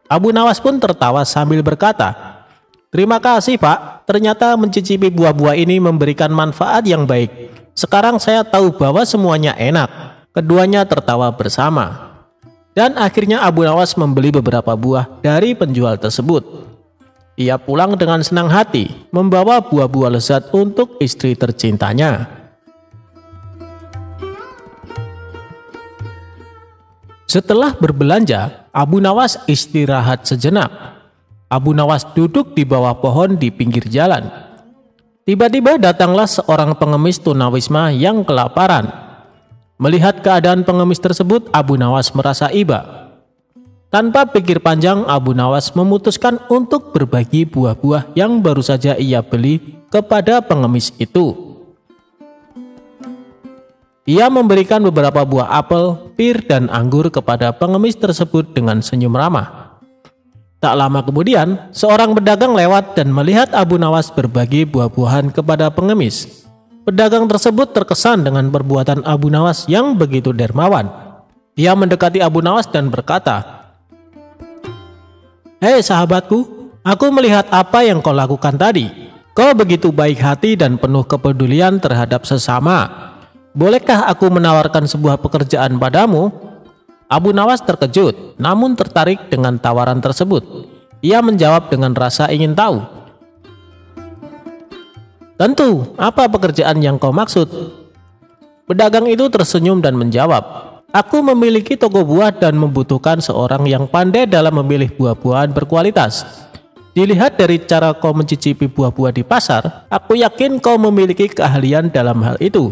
Abu Nawas pun tertawa sambil berkata, "Terima kasih Pak, ternyata mencicipi buah-buah ini memberikan manfaat yang baik. Sekarang saya tahu bahwa semuanya enak." Keduanya tertawa bersama. Dan akhirnya Abu Nawas membeli beberapa buah dari penjual tersebut. Ia pulang dengan senang hati, membawa buah-buah lezat untuk istri tercintanya. Setelah berbelanja, Abu Nawas istirahat sejenak. Abu Nawas duduk di bawah pohon di pinggir jalan. Tiba-tiba datanglah seorang pengemis tunawisma yang kelaparan. Melihat keadaan pengemis tersebut, Abu Nawas merasa iba. Tanpa pikir panjang, Abu Nawas memutuskan untuk berbagi buah-buah yang baru saja ia beli kepada pengemis itu. Ia memberikan beberapa buah apel, pir, dan anggur kepada pengemis tersebut dengan senyum ramah. Tak lama kemudian, seorang pedagang lewat dan melihat Abu Nawas berbagi buah-buahan kepada pengemis. Pedagang tersebut terkesan dengan perbuatan Abu Nawas yang begitu dermawan. Ia mendekati Abu Nawas dan berkata, "Hei sahabatku, aku melihat apa yang kau lakukan tadi. Kau begitu baik hati dan penuh kepedulian terhadap sesama. Bolehkah aku menawarkan sebuah pekerjaan padamu?" Abu Nawas terkejut, namun tertarik dengan tawaran tersebut. Ia menjawab dengan rasa ingin tahu. "Tentu, apa pekerjaan yang kau maksud?" Pedagang itu tersenyum dan menjawab, "Aku memiliki toko buah dan membutuhkan seorang yang pandai dalam memilih buah-buahan berkualitas. Dilihat dari cara kau mencicipi buah-buah di pasar, aku yakin kau memiliki keahlian dalam hal itu.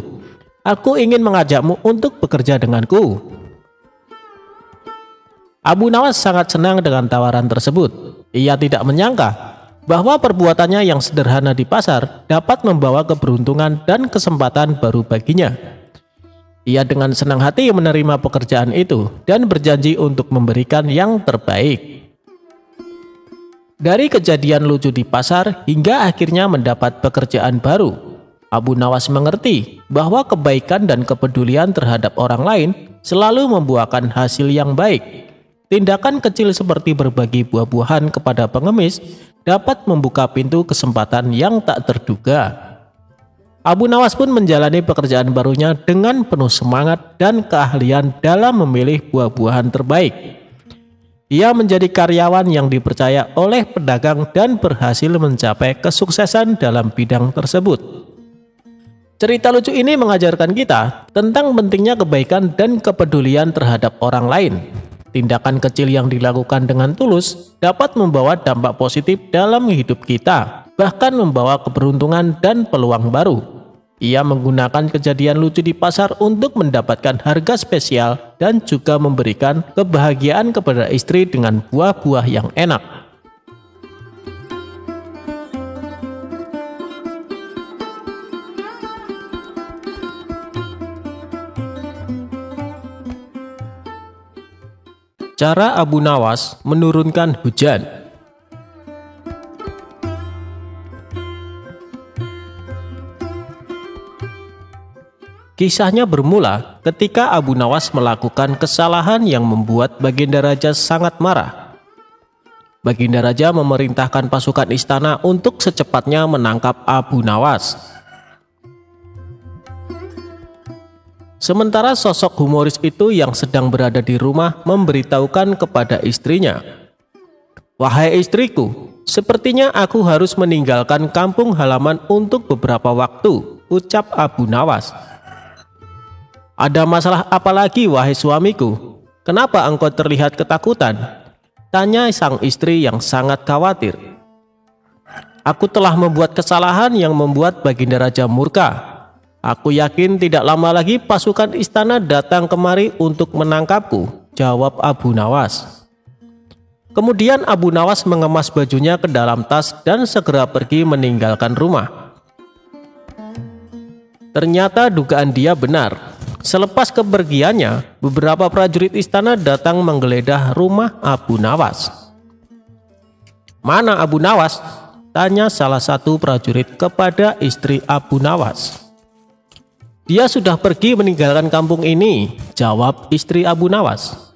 Aku ingin mengajakmu untuk bekerja denganku." Abu Nawas sangat senang dengan tawaran tersebut. Ia tidak menyangka bahwa perbuatannya yang sederhana di pasar dapat membawa keberuntungan dan kesempatan baru baginya. Ia dengan senang hati menerima pekerjaan itu dan berjanji untuk memberikan yang terbaik. Dari kejadian lucu di pasar hingga akhirnya mendapat pekerjaan baru, Abu Nawas mengerti bahwa kebaikan dan kepedulian terhadap orang lain selalu membuahkan hasil yang baik. Tindakan kecil seperti berbagi buah-buahan kepada pengemis dapat membuka pintu kesempatan yang tak terduga. Abu Nawas pun menjalani pekerjaan barunya dengan penuh semangat dan keahlian dalam memilih buah-buahan terbaik. Ia menjadi karyawan yang dipercaya oleh pedagang dan berhasil mencapai kesuksesan dalam bidang tersebut. Cerita lucu ini mengajarkan kita tentang pentingnya kebaikan dan kepedulian terhadap orang lain. Tindakan kecil yang dilakukan dengan tulus dapat membawa dampak positif dalam hidup kita, bahkan membawa keberuntungan dan peluang baru. Ia menggunakan kejadian lucu di pasar untuk mendapatkan harga spesial dan juga memberikan kebahagiaan kepada istri dengan buah-buah yang enak. Cara Abu Nawas menurunkan hujan. Kisahnya bermula ketika Abu Nawas melakukan kesalahan yang membuat Baginda Raja sangat marah. Baginda Raja memerintahkan pasukan istana untuk secepatnya menangkap Abu Nawas. Sementara sosok humoris itu yang sedang berada di rumah memberitahukan kepada istrinya, "Wahai istriku, sepertinya aku harus meninggalkan kampung halaman untuk beberapa waktu," ucap Abu Nawas. "Ada masalah apa lagi, wahai suamiku? Kenapa engkau terlihat ketakutan?" tanya sang istri yang sangat khawatir. "Aku telah membuat kesalahan yang membuat Baginda Raja murka. Aku yakin tidak lama lagi pasukan istana datang kemari untuk menangkapku," jawab Abu Nawas. Kemudian Abu Nawas mengemas bajunya ke dalam tas dan segera pergi meninggalkan rumah. Ternyata dugaan dia benar. Selepas kepergiannya, beberapa prajurit istana datang menggeledah rumah Abu Nawas. "Mana Abu Nawas?" tanya salah satu prajurit kepada istri Abu Nawas. "Dia sudah pergi meninggalkan kampung ini," jawab istri Abu Nawas.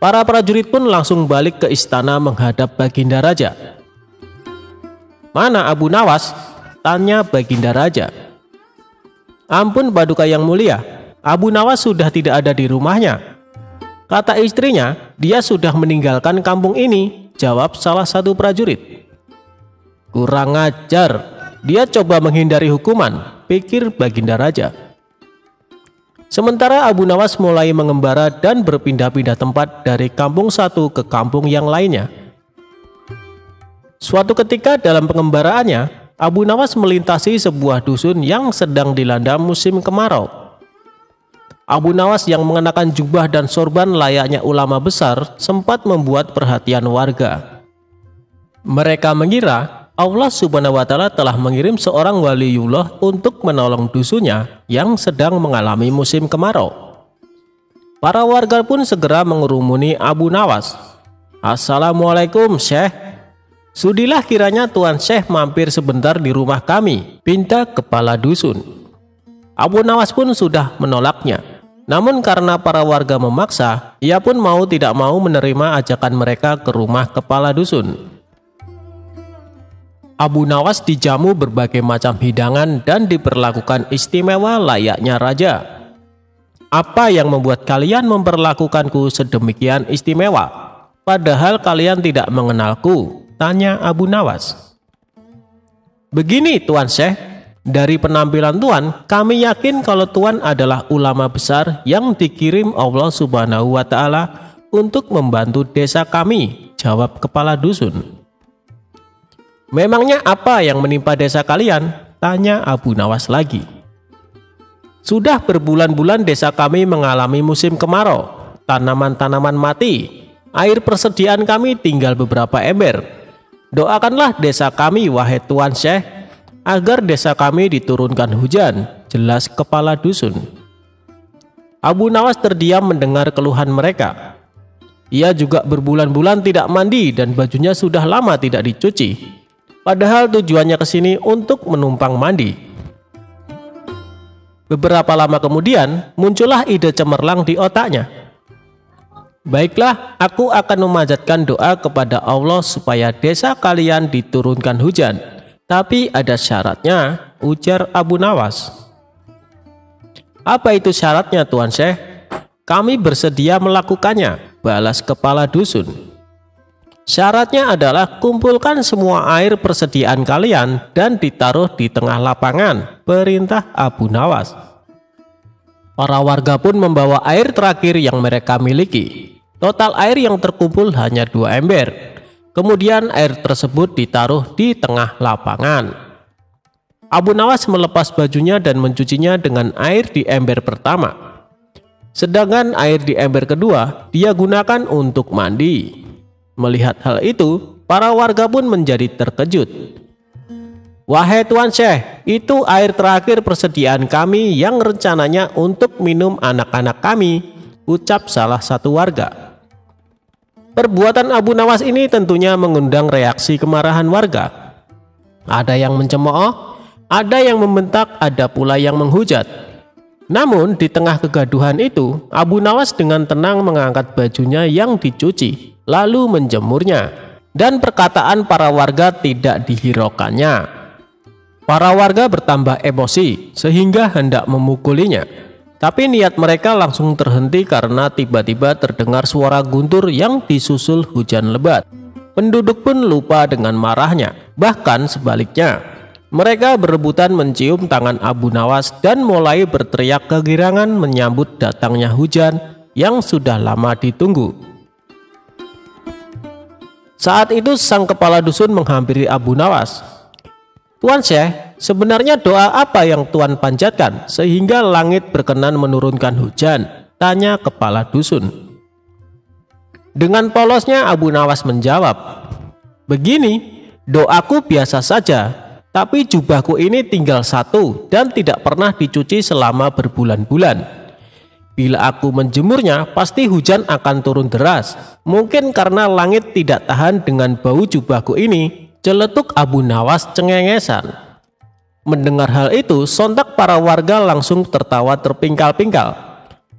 Para prajurit pun langsung balik ke istana menghadap Baginda Raja. "Mana Abu Nawas?" tanya Baginda Raja. "Ampun Paduka yang mulia, Abu Nawas sudah tidak ada di rumahnya," kata istrinya. "Dia sudah meninggalkan kampung ini," jawab salah satu prajurit. "Kurang ajar, dia coba menghindari hukuman," pikir Baginda Raja. Sementara Abu Nawas mulai mengembara dan berpindah-pindah tempat dari kampung satu ke kampung yang lainnya. Suatu ketika dalam pengembaraannya, Abu Nawas melintasi sebuah dusun yang sedang dilanda musim kemarau. Abu Nawas yang mengenakan jubah dan sorban layaknya ulama besar sempat membuat perhatian warga. Mereka mengira Allah Subhanahu wa Ta'ala telah mengirim seorang waliullah untuk menolong dusunnya yang sedang mengalami musim kemarau. Para warga pun segera mengerumuni Abu Nawas. "Assalamualaikum Syekh. Sudilah kiranya Tuan Syekh mampir sebentar di rumah kami," pinta kepala dusun. Abu Nawas pun sudah menolaknya. Namun karena para warga memaksa, ia pun mau tidak mau menerima ajakan mereka ke rumah kepala dusun. Abu Nawas dijamu berbagai macam hidangan dan diperlakukan istimewa layaknya raja. "Apa yang membuat kalian memperlakukanku sedemikian istimewa, padahal kalian tidak mengenalku?" tanya Abu Nawas. "Begini Tuan Syekh, dari penampilan Tuan, kami yakin kalau Tuan adalah ulama besar yang dikirim Allah Subhanahu wa Ta'ala untuk membantu desa kami," jawab kepala dusun. "Memangnya apa yang menimpa desa kalian?" tanya Abu Nawas lagi. "Sudah berbulan-bulan desa kami mengalami musim kemarau, tanaman-tanaman mati, air persediaan kami tinggal beberapa ember. Doakanlah desa kami wahai Tuan Syekh, agar desa kami diturunkan hujan," jelas kepala dusun. Abu Nawas terdiam mendengar keluhan mereka. Ia juga berbulan-bulan tidak mandi dan bajunya sudah lama tidak dicuci. Padahal tujuannya ke sini untuk menumpang mandi. Beberapa lama kemudian muncullah ide cemerlang di otaknya. "Baiklah, aku akan memanjatkan doa kepada Allah supaya desa kalian diturunkan hujan. Tapi ada syaratnya," ujar Abu Nawas. "Apa itu syaratnya Tuan Syekh?" "Kami bersedia melakukannya," balas kepala dusun. "Syaratnya adalah kumpulkan semua air persediaan kalian dan ditaruh di tengah lapangan," perintah Abu Nawas. Para warga pun membawa air terakhir yang mereka miliki. Total air yang terkumpul hanya 2 ember. Kemudian air tersebut ditaruh di tengah lapangan. Abu Nawas melepas bajunya dan mencucinya dengan air di ember pertama. Sedangkan air di ember kedua dia gunakan untuk mandi. Melihat hal itu, para warga pun menjadi terkejut. "Wahai Tuan Syekh, itu air terakhir persediaan kami yang rencananya untuk minum anak-anak kami," ucap salah satu warga. Perbuatan Abu Nawas ini tentunya mengundang reaksi kemarahan warga. Ada yang mencemooh, ada yang membentak, ada pula yang menghujat. Namun di tengah kegaduhan itu, Abu Nawas dengan tenang mengangkat bajunya yang dicuci, lalu menjemurnya. Dan perkataan para warga tidak dihiraukannya. Para warga bertambah emosi sehingga hendak memukulinya. Tapi niat mereka langsung terhenti karena tiba-tiba terdengar suara guntur yang disusul hujan lebat. Penduduk pun lupa dengan marahnya, bahkan sebaliknya. Mereka berebutan mencium tangan Abu Nawas dan mulai berteriak kegirangan menyambut datangnya hujan yang sudah lama ditunggu. Saat itu sang kepala dusun menghampiri Abu Nawas. "Tuan Syekh, sebenarnya doa apa yang Tuan panjatkan sehingga langit berkenan menurunkan hujan?" tanya kepala dusun. Dengan polosnya Abu Nawas menjawab, "Begini, doaku biasa saja. Tapi jubahku ini tinggal satu dan tidak pernah dicuci selama berbulan-bulan. Bila aku menjemurnya, pasti hujan akan turun deras. Mungkin karena langit tidak tahan dengan bau jubahku ini," celetuk Abu Nawas cengengesan. Mendengar hal itu, sontak para warga langsung tertawa terpingkal-pingkal.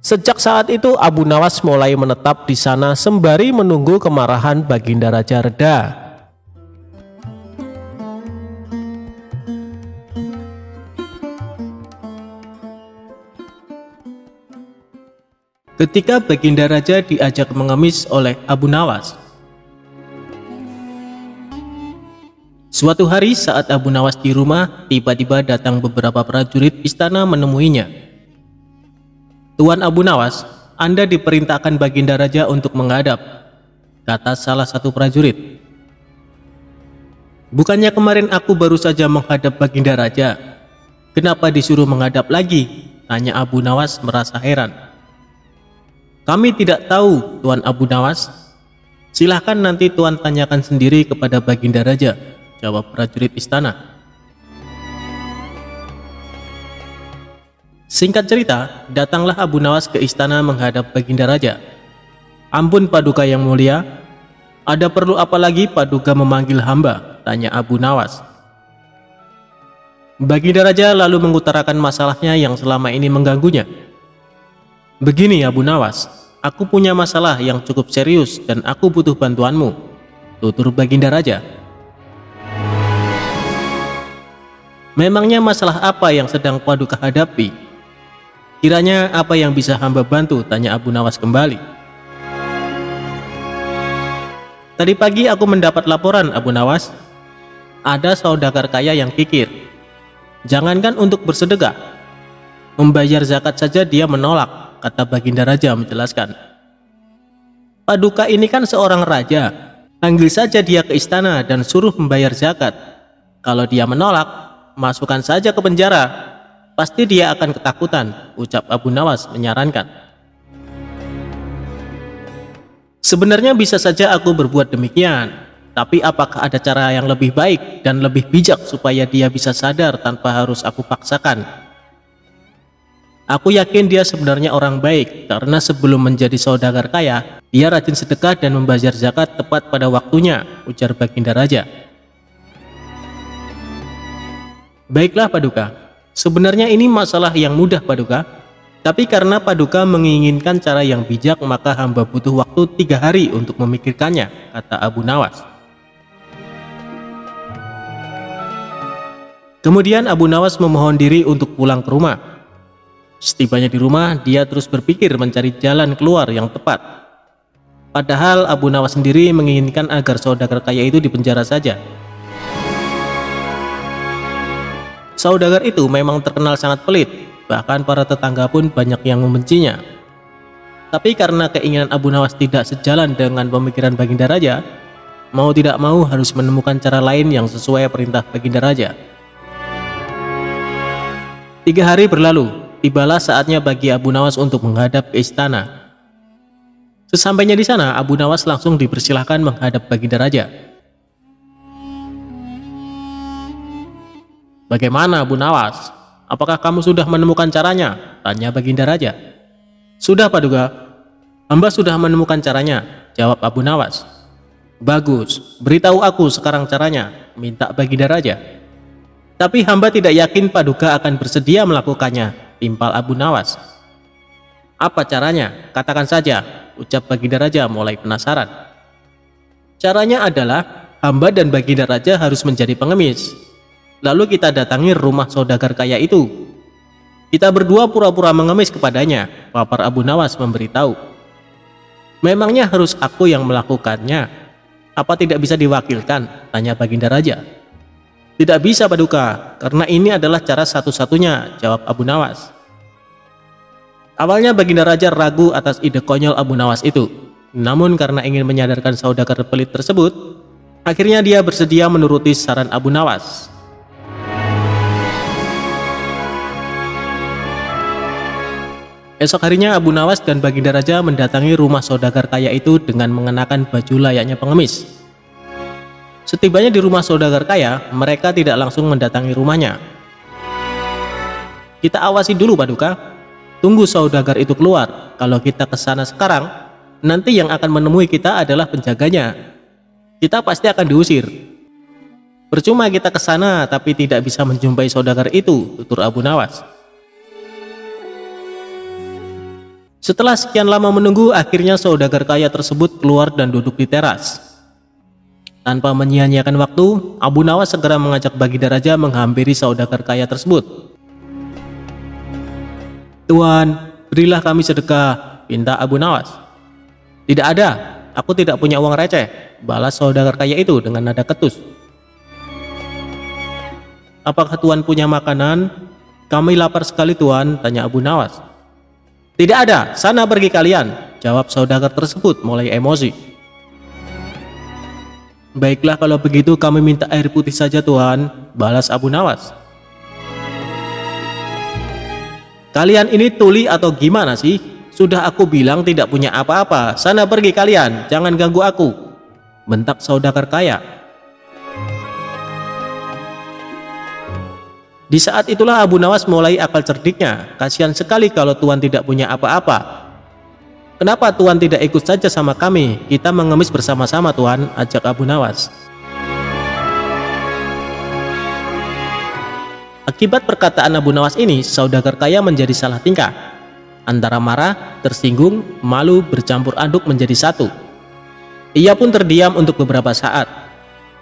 Sejak saat itu Abu Nawas mulai menetap di sana sembari menunggu kemarahan Baginda Raja reda. Ketika Baginda Raja diajak mengemis oleh Abu Nawas. Suatu hari saat Abu Nawas di rumah, tiba-tiba datang beberapa prajurit istana menemuinya. "Tuan Abu Nawas, Anda diperintahkan Baginda Raja untuk menghadap," kata salah satu prajurit. "Bukannya kemarin aku baru saja menghadap Baginda Raja? Kenapa disuruh menghadap lagi?" tanya Abu Nawas merasa heran. "Kami tidak tahu, Tuan Abu Nawas. Silahkan nanti Tuan tanyakan sendiri kepada Baginda Raja," jawab prajurit istana. Singkat cerita, datanglah Abu Nawas ke istana menghadap Baginda Raja. "Ampun Paduka yang mulia, ada perlu apa lagi Paduka memanggil hamba?" tanya Abu Nawas. Baginda Raja lalu mengutarakan masalahnya yang selama ini mengganggunya. "Begini Abu Nawas, aku punya masalah yang cukup serius dan aku butuh bantuanmu," tutur Baginda Raja. "Memangnya masalah apa yang sedang Paduka hadapi? Kiranya apa yang bisa hamba bantu?" tanya Abu Nawas kembali. "Tadi pagi aku mendapat laporan Abu Nawas. Ada saudagar kaya yang kikir. Jangankan untuk bersedekah, membayar zakat saja dia menolak," kata Baginda Raja menjelaskan. "Paduka ini kan seorang raja. Panggil saja dia ke istana dan suruh membayar zakat. Kalau dia menolak, masukkan saja ke penjara. Pasti dia akan ketakutan," ucap Abu Nawas menyarankan. "Sebenarnya bisa saja aku berbuat demikian. Tapi apakah ada cara yang lebih baik dan lebih bijak supaya dia bisa sadar tanpa harus aku paksakan? Aku yakin dia sebenarnya orang baik karena sebelum menjadi saudagar kaya, dia rajin sedekah dan membayar zakat tepat pada waktunya," ujar Baginda Raja. "Baiklah Paduka, sebenarnya ini masalah yang mudah Paduka. Tapi karena Paduka menginginkan cara yang bijak, maka hamba butuh waktu 3 hari untuk memikirkannya," kata Abu Nawas. Kemudian Abu Nawas memohon diri untuk pulang ke rumah. Setibanya di rumah, dia terus berpikir mencari jalan keluar yang tepat. Padahal Abu Nawas sendiri menginginkan agar saudagar kaya itu dipenjara saja. Saudagar itu memang terkenal sangat pelit, bahkan para tetangga pun banyak yang membencinya. Tapi karena keinginan Abu Nawas tidak sejalan dengan pemikiran Baginda Raja, mau tidak mau harus menemukan cara lain yang sesuai perintah Baginda Raja. 3 hari berlalu, tibalah saatnya bagi Abu Nawas untuk menghadap ke istana. Sesampainya di sana, Abu Nawas langsung dipersilahkan menghadap Baginda Raja. "Bagaimana Abu Nawas? Apakah kamu sudah menemukan caranya?" tanya Baginda Raja. "Sudah Paduka, hamba sudah menemukan caranya," jawab Abu Nawas. Bagus, beritahu aku sekarang caranya, minta Baginda Raja. Tapi hamba tidak yakin Paduka akan bersedia melakukannya, timpal Abu Nawas. Apa caranya? Katakan saja, ucap Baginda Raja mulai penasaran. Caranya adalah hamba dan Baginda Raja harus menjadi pengemis. Lalu kita datangi rumah saudagar kaya itu. Kita berdua pura-pura mengemis kepadanya, papar Abu Nawas memberitahu. Memangnya harus aku yang melakukannya? Apa tidak bisa diwakilkan? Tanya Baginda Raja. Tidak bisa Paduka, karena ini adalah cara satu-satunya, jawab Abu Nawas. Awalnya Baginda Raja ragu atas ide konyol Abu Nawas itu. Namun karena ingin menyadarkan saudagar pelit tersebut, akhirnya dia bersedia menuruti saran Abu Nawas. Esok harinya Abu Nawas dan Baginda Raja mendatangi rumah saudagar kaya itu dengan mengenakan baju layaknya pengemis. Setibanya di rumah saudagar kaya, mereka tidak langsung mendatangi rumahnya. Kita awasi dulu Paduka, tunggu saudagar itu keluar. Kalau kita ke sana sekarang, nanti yang akan menemui kita adalah penjaganya. Kita pasti akan diusir. Percuma kita ke sana tapi tidak bisa menjumpai saudagar itu, tutur Abu Nawas. Setelah sekian lama menunggu, akhirnya saudagar kaya tersebut keluar dan duduk di teras. Tanpa menyia-nyiakan waktu, Abu Nawas segera mengajak Baginda Raja menghampiri saudagar kaya tersebut. Tuan, berilah kami sedekah, pinta Abu Nawas. Tidak ada, aku tidak punya uang receh, balas saudagar kaya itu dengan nada ketus. Apakah Tuan punya makanan? Kami lapar sekali Tuan, tanya Abu Nawas. Tidak ada, sana pergi kalian, jawab saudagar tersebut mulai emosi. Baiklah kalau begitu kami minta air putih saja Tuan, balas Abu Nawas. Kalian ini tuli atau gimana sih? Sudah aku bilang tidak punya apa-apa, sana pergi kalian, jangan ganggu aku, bentak saudagar kaya. Di saat itulah Abu Nawas mulai akal cerdiknya, kasihan sekali kalau Tuan tidak punya apa-apa. Kenapa Tuan tidak ikut saja sama kami? Kita mengemis bersama-sama Tuan, ajak Abu Nawas. Akibat perkataan Abu Nawas ini, saudagar kaya menjadi salah tingkah. Antara marah, tersinggung, malu bercampur aduk menjadi satu. Ia pun terdiam untuk beberapa saat.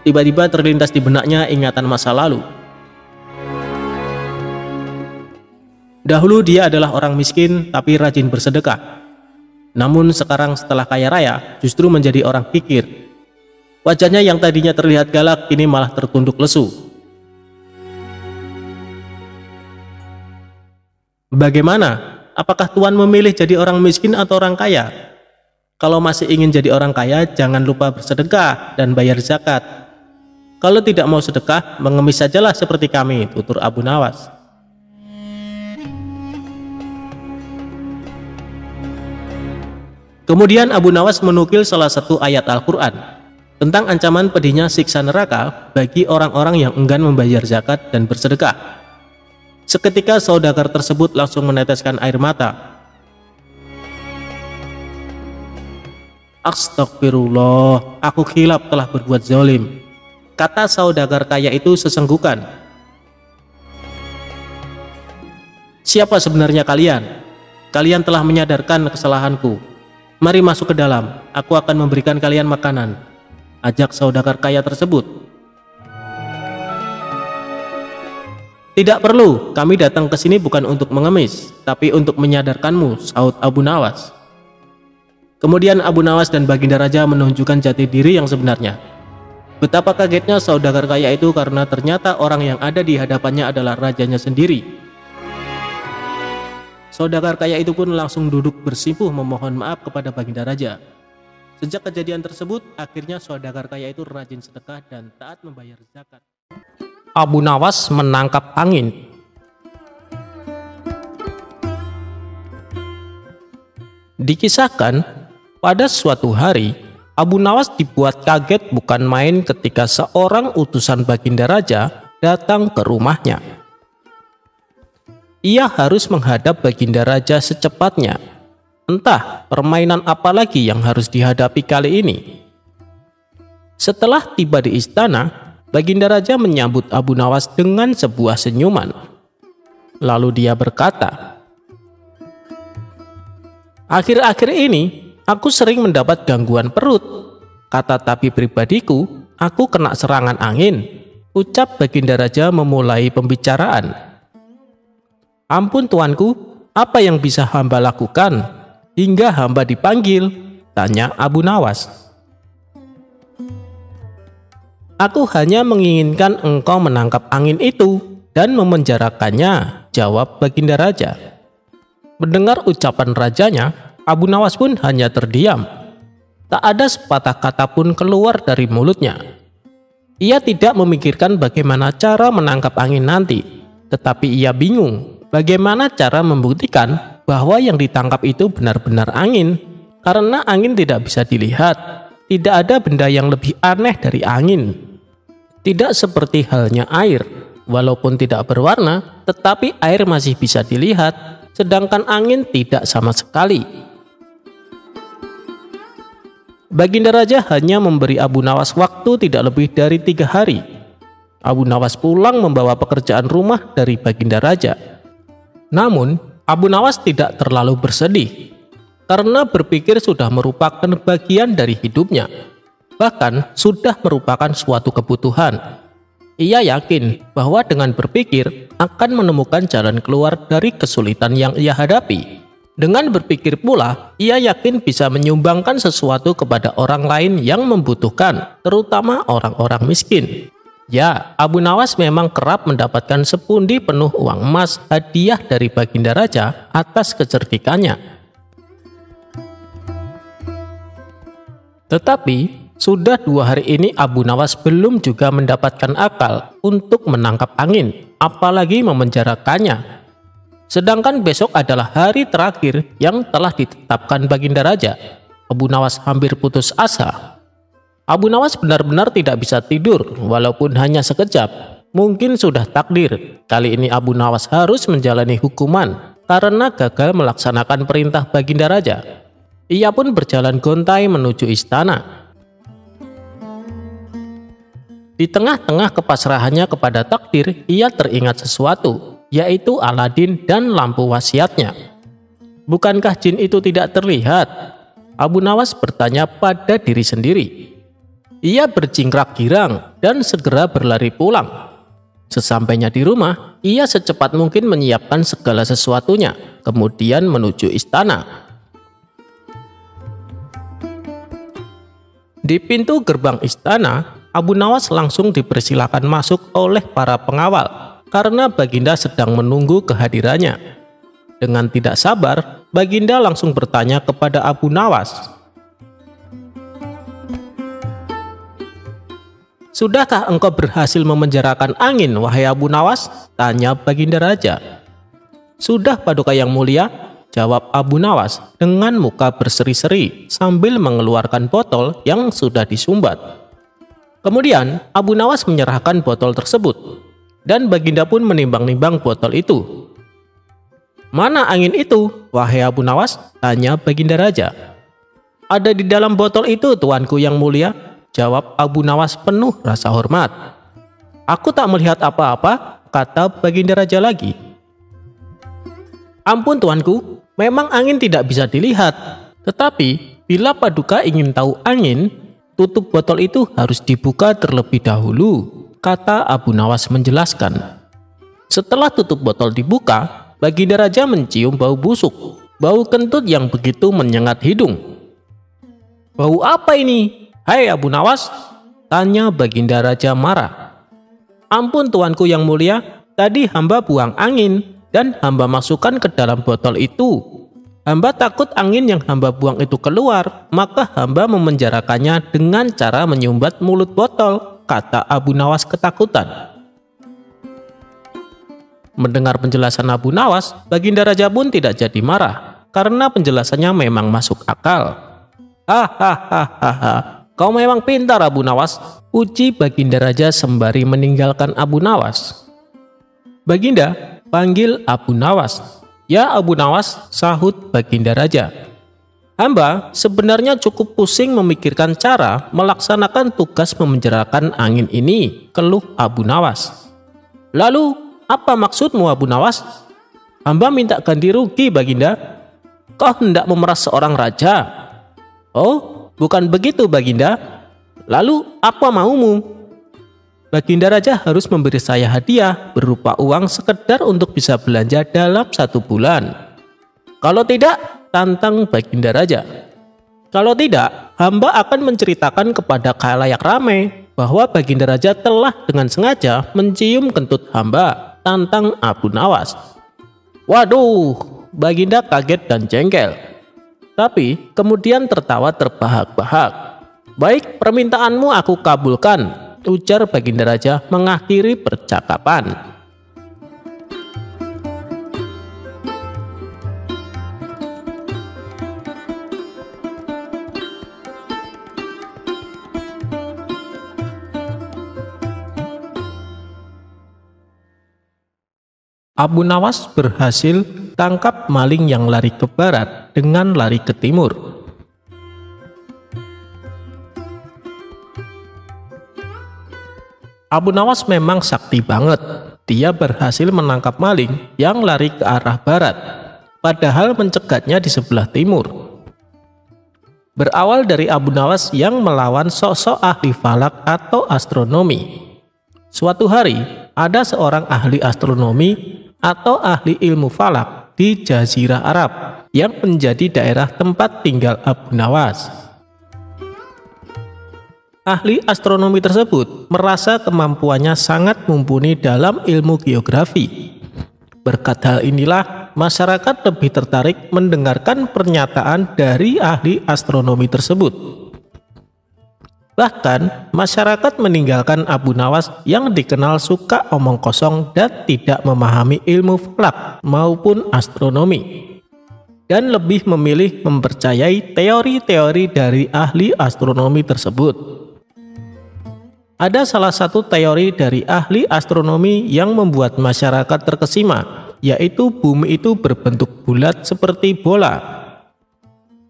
Tiba-tiba terlintas di benaknya ingatan masa lalu. Dahulu dia adalah orang miskin tapi rajin bersedekah. Namun sekarang setelah kaya raya justru menjadi orang kikir. Wajahnya yang tadinya terlihat galak kini malah tertunduk lesu. Bagaimana? Apakah Tuan memilih jadi orang miskin atau orang kaya? Kalau masih ingin jadi orang kaya jangan lupa bersedekah dan bayar zakat. Kalau tidak mau sedekah mengemis sajalah seperti kami, tutur Abu Nawas. Kemudian Abu Nawas menukil salah satu ayat Al-Quran tentang ancaman pedihnya siksa neraka bagi orang-orang yang enggan membayar zakat dan bersedekah. Seketika saudagar tersebut langsung meneteskan air mata. Astagfirullah, aku khilaf telah berbuat zalim, kata saudagar kaya itu sesenggukan. Siapa sebenarnya kalian? Kalian telah menyadarkan kesalahanku. Mari masuk ke dalam, aku akan memberikan kalian makanan, ajak saudagar kaya tersebut. Tidak perlu, kami datang ke sini bukan untuk mengemis, tapi untuk menyadarkanmu, sahut Abu Nawas. Kemudian Abu Nawas dan Baginda Raja menunjukkan jati diri yang sebenarnya. Betapa kagetnya saudagar kaya itu karena ternyata orang yang ada di hadapannya adalah rajanya sendiri. Saudagar kaya itu pun langsung duduk bersimpuh memohon maaf kepada Baginda Raja. Sejak kejadian tersebut, akhirnya saudagar kaya itu rajin sedekah dan taat membayar zakat. Abu Nawas menangkap angin. Dikisahkan, pada suatu hari, Abu Nawas dibuat kaget bukan main ketika seorang utusan Baginda Raja datang ke rumahnya. Ia harus menghadap Baginda Raja secepatnya. Entah permainan apa lagi yang harus dihadapi kali ini. Setelah tiba di istana, Baginda Raja menyambut Abu Nawas dengan sebuah senyuman. Lalu dia berkata, "Akhir-akhir ini, aku sering mendapat gangguan perut. Kata tabib pribadiku, aku kena serangan angin," ucap Baginda Raja memulai pembicaraan. "Ampun tuanku, apa yang bisa hamba lakukan hingga hamba dipanggil?" tanya Abu Nawas. "Aku hanya menginginkan engkau menangkap angin itu dan memenjarakannya," jawab Baginda Raja. Mendengar ucapan rajanya, Abu Nawas pun hanya terdiam. Tak ada sepatah kata pun keluar dari mulutnya. Ia tidak memikirkan bagaimana cara menangkap angin nanti, tetapi ia bingung bagaimana cara membuktikan bahwa yang ditangkap itu benar-benar angin, karena angin tidak bisa dilihat. Tidak ada benda yang lebih aneh dari angin. Tidak seperti halnya air, walaupun tidak berwarna, tetapi air masih bisa dilihat, sedangkan angin tidak sama sekali. Baginda Raja hanya memberi Abu Nawas waktu tidak lebih dari 3 hari. Abu Nawas pulang membawa pekerjaan rumah dari Baginda Raja. Namun, Abu Nawas tidak terlalu bersedih, karena berpikir sudah merupakan bagian dari hidupnya. Bahkan, sudah merupakan suatu kebutuhan. Ia yakin bahwa dengan berpikir akan menemukan jalan keluar dari kesulitan yang ia hadapi. Dengan berpikir pula, ia yakin bisa menyumbangkan sesuatu kepada orang lain yang membutuhkan, terutama orang-orang miskin. Ya, Abu Nawas memang kerap mendapatkan sepundi penuh uang emas hadiah dari Baginda Raja atas kecerdikannya. Tetapi, sudah 2 hari ini Abu Nawas belum juga mendapatkan akal untuk menangkap angin, apalagi memenjarakannya. Sedangkan besok adalah hari terakhir yang telah ditetapkan Baginda Raja. Abu Nawas hampir putus asa. Abu Nawas benar-benar tidak bisa tidur, walaupun hanya sekejap. Mungkin sudah takdir, kali ini Abu Nawas harus menjalani hukuman karena gagal melaksanakan perintah Baginda Raja. Ia pun berjalan gontai menuju istana. Di tengah-tengah kepasrahannya kepada takdir, ia teringat sesuatu, yaitu Aladin dan lampu wasiatnya. Bukankah jin itu tidak terlihat? Abu Nawas bertanya pada diri sendiri. Ia berjingkrak girang dan segera berlari pulang. Sesampainya di rumah, ia secepat mungkin menyiapkan segala sesuatunya, kemudian menuju istana. Di pintu gerbang istana, Abu Nawas langsung dipersilakan masuk oleh para pengawal, karena Baginda sedang menunggu kehadirannya. Dengan tidak sabar, Baginda langsung bertanya kepada Abu Nawas, "Sudahkah engkau berhasil memenjarakan angin, wahai Abu Nawas?" tanya Baginda Raja. "Sudah, Paduka Yang Mulia," jawab Abu Nawas dengan muka berseri-seri sambil mengeluarkan botol yang sudah disumbat. Kemudian Abu Nawas menyerahkan botol tersebut, dan Baginda pun menimbang-nimbang botol itu. "Mana angin itu, wahai Abu Nawas?" tanya Baginda Raja. "Ada di dalam botol itu, Tuanku Yang Mulia," jawab Abu Nawas penuh rasa hormat. "Aku tak melihat apa-apa," kata Baginda Raja lagi. "Ampun Tuanku, memang angin tidak bisa dilihat. Tetapi bila Paduka ingin tahu angin, tutup botol itu harus dibuka terlebih dahulu," kata Abu Nawas menjelaskan. Setelah tutup botol dibuka, Baginda Raja mencium bau busuk, bau kentut yang begitu menyengat hidung. "Bau apa ini, hai Abu Nawas?" tanya Baginda Raja marah. "Ampun Tuanku Yang Mulia, tadi hamba buang angin dan hamba masukkan ke dalam botol itu. Hamba takut angin yang hamba buang itu keluar, maka hamba memenjarakannya dengan cara menyumbat mulut botol," kata Abu Nawas ketakutan. Mendengar penjelasan Abu Nawas, Baginda Raja pun tidak jadi marah, karena penjelasannya memang masuk akal. "Hahaha, kau memang pintar Abu Nawas," puji Baginda Raja sembari meninggalkan Abu Nawas. "Baginda, panggil Abu Nawas." "Ya Abu Nawas," sahut Baginda Raja. Hamba sebenarnya cukup pusing memikirkan cara melaksanakan tugas memenjarakan angin ini, keluh Abu Nawas. Lalu, apa maksudmu Abu Nawas? Hamba minta ganti rugi, Baginda. Kau hendak memeras seorang raja? Oh, bukan begitu, Baginda. Lalu, apa maumu? Baginda Raja harus memberi saya hadiah berupa uang sekedar untuk bisa belanja dalam 1 bulan. Kalau tidak, tantang Baginda Raja. Kalau tidak, hamba akan menceritakan kepada khalayak ramai bahwa Baginda Raja telah dengan sengaja mencium kentut hamba, tantang Abu Nawas. Waduh, Baginda kaget dan jengkel. Tapi kemudian tertawa terbahak-bahak. Baik, permintaanmu aku kabulkan, ujar Baginda Raja mengakhiri percakapan. Abu Nawas berhasil tangkap maling yang lari ke barat dengan lari ke timur. Abu Nawas memang sakti banget. Dia berhasil menangkap maling yang lari ke arah barat, padahal mencegatnya di sebelah timur. Berawal dari Abu Nawas yang melawan sosok ahli falak atau astronomi. Suatu hari, ada seorang ahli astronomi atau ahli ilmu falak di Jazirah Arab yang menjadi daerah tempat tinggal Abu Nawas. Ahli astronomi tersebut merasa kemampuannya sangat mumpuni dalam ilmu geografi. Berkat hal inilah, masyarakat lebih tertarik mendengarkan pernyataan dari ahli astronomi tersebut. Bahkan, masyarakat meninggalkan Abu Nawas yang dikenal suka omong kosong dan tidak memahami ilmu falak maupun astronomi, dan lebih memilih mempercayai teori-teori dari ahli astronomi tersebut. Ada salah satu teori dari ahli astronomi yang membuat masyarakat terkesima, yaitu bumi itu berbentuk bulat seperti bola.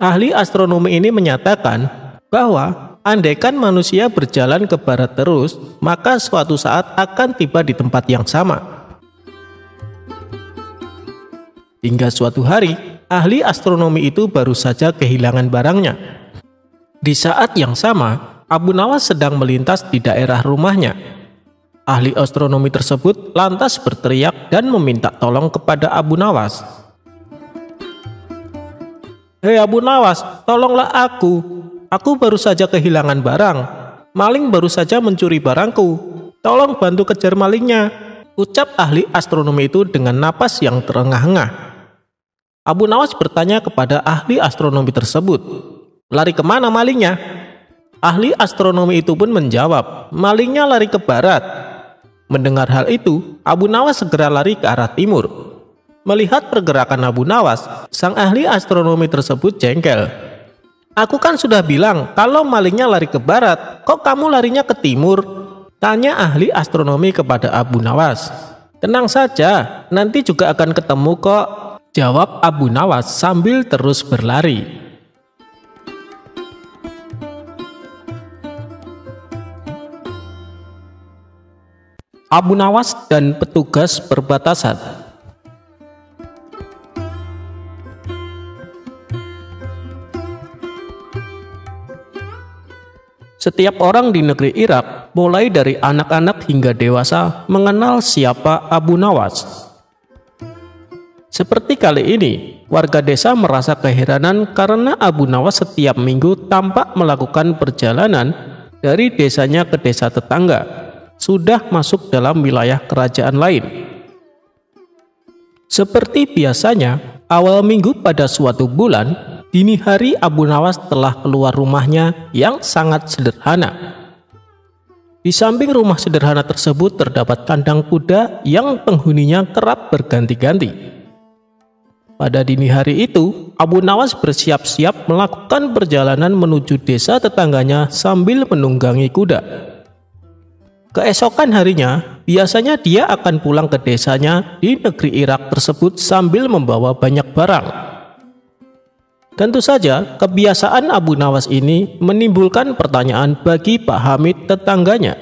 Ahli astronomi ini menyatakan bahwa andaikan manusia berjalan ke barat terus, maka suatu saat akan tiba di tempat yang sama. Hingga suatu hari, ahli astronomi itu baru saja kehilangan barangnya. Di saat yang sama, Abu Nawas sedang melintas di daerah rumahnya. Ahli astronomi tersebut lantas berteriak dan meminta tolong kepada Abu Nawas. Hei Abu Nawas, tolonglah aku. Aku baru saja kehilangan barang. Maling baru saja mencuri barangku. Tolong bantu kejar malingnya, ucap ahli astronomi itu dengan napas yang terengah-engah. Abu Nawas bertanya kepada ahli astronomi tersebut, lari kemana malingnya? Ahli astronomi itu pun menjawab, malingnya lari ke barat. Mendengar hal itu, Abu Nawas segera lari ke arah timur. Melihat pergerakan Abu Nawas, sang ahli astronomi tersebut jengkel. Aku kan sudah bilang kalau malingnya lari ke barat, kok kamu larinya ke timur? Tanya ahli astronomi kepada Abu Nawas. Tenang saja, nanti juga akan ketemu kok, jawab Abu Nawas sambil terus berlari. Abu Nawas dan petugas perbatasan. Setiap orang di negeri Irak, mulai dari anak-anak hingga dewasa, mengenal siapa Abu Nawas. Seperti kali ini, warga desa merasa keheranan karena Abu Nawas setiap minggu tampak melakukan perjalanan dari desanya ke desa tetangga, sudah masuk dalam wilayah kerajaan lain. Seperti biasanya, awal minggu pada suatu bulan, dini hari Abu Nawas telah keluar rumahnya yang sangat sederhana. Di samping rumah sederhana tersebut terdapat kandang kuda yang penghuninya kerap berganti-ganti. Pada dini hari itu, Abu Nawas bersiap-siap melakukan perjalanan menuju desa tetangganya sambil menunggangi kuda. Keesokan harinya, biasanya dia akan pulang ke desanya di negeri Irak tersebut sambil membawa banyak barang. Tentu saja kebiasaan Abu Nawas ini menimbulkan pertanyaan bagi Pak Hamid tetangganya.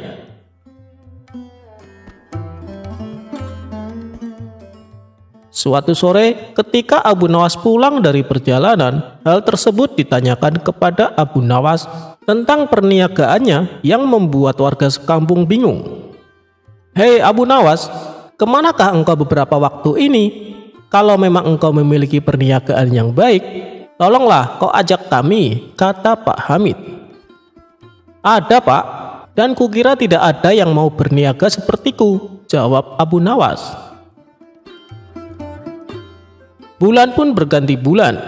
Suatu sore ketika Abu Nawas pulang dari perjalanan, hal tersebut ditanyakan kepada Abu Nawas tentang perniagaannya yang membuat warga sekampung bingung. "Hei Abu Nawas, kemanakah engkau beberapa waktu ini? Kalau memang engkau memiliki perniagaan yang baik, tolonglah kau ajak kami," kata Pak Hamid. "Ada Pak, dan kukira tidak ada yang mau berniaga sepertiku," jawab Abu Nawas. Bulan pun berganti bulan.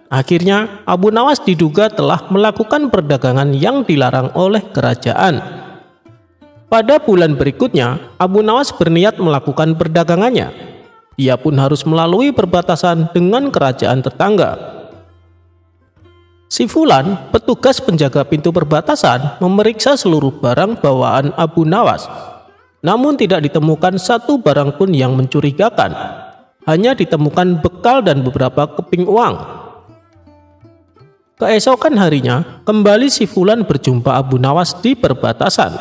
Akhirnya Abu Nawas diduga telah melakukan perdagangan yang dilarang oleh kerajaan. Pada bulan berikutnya, Abu Nawas berniat melakukan perdagangannya. Ia pun harus melalui perbatasan dengan kerajaan tetangga. Si Fulan, petugas penjaga pintu perbatasan, memeriksa seluruh barang bawaan Abu Nawas. Namun tidak ditemukan satu barang pun yang mencurigakan. Hanya ditemukan bekal dan beberapa keping uang. Keesokan harinya, kembali si Fulan berjumpa Abu Nawas di perbatasan.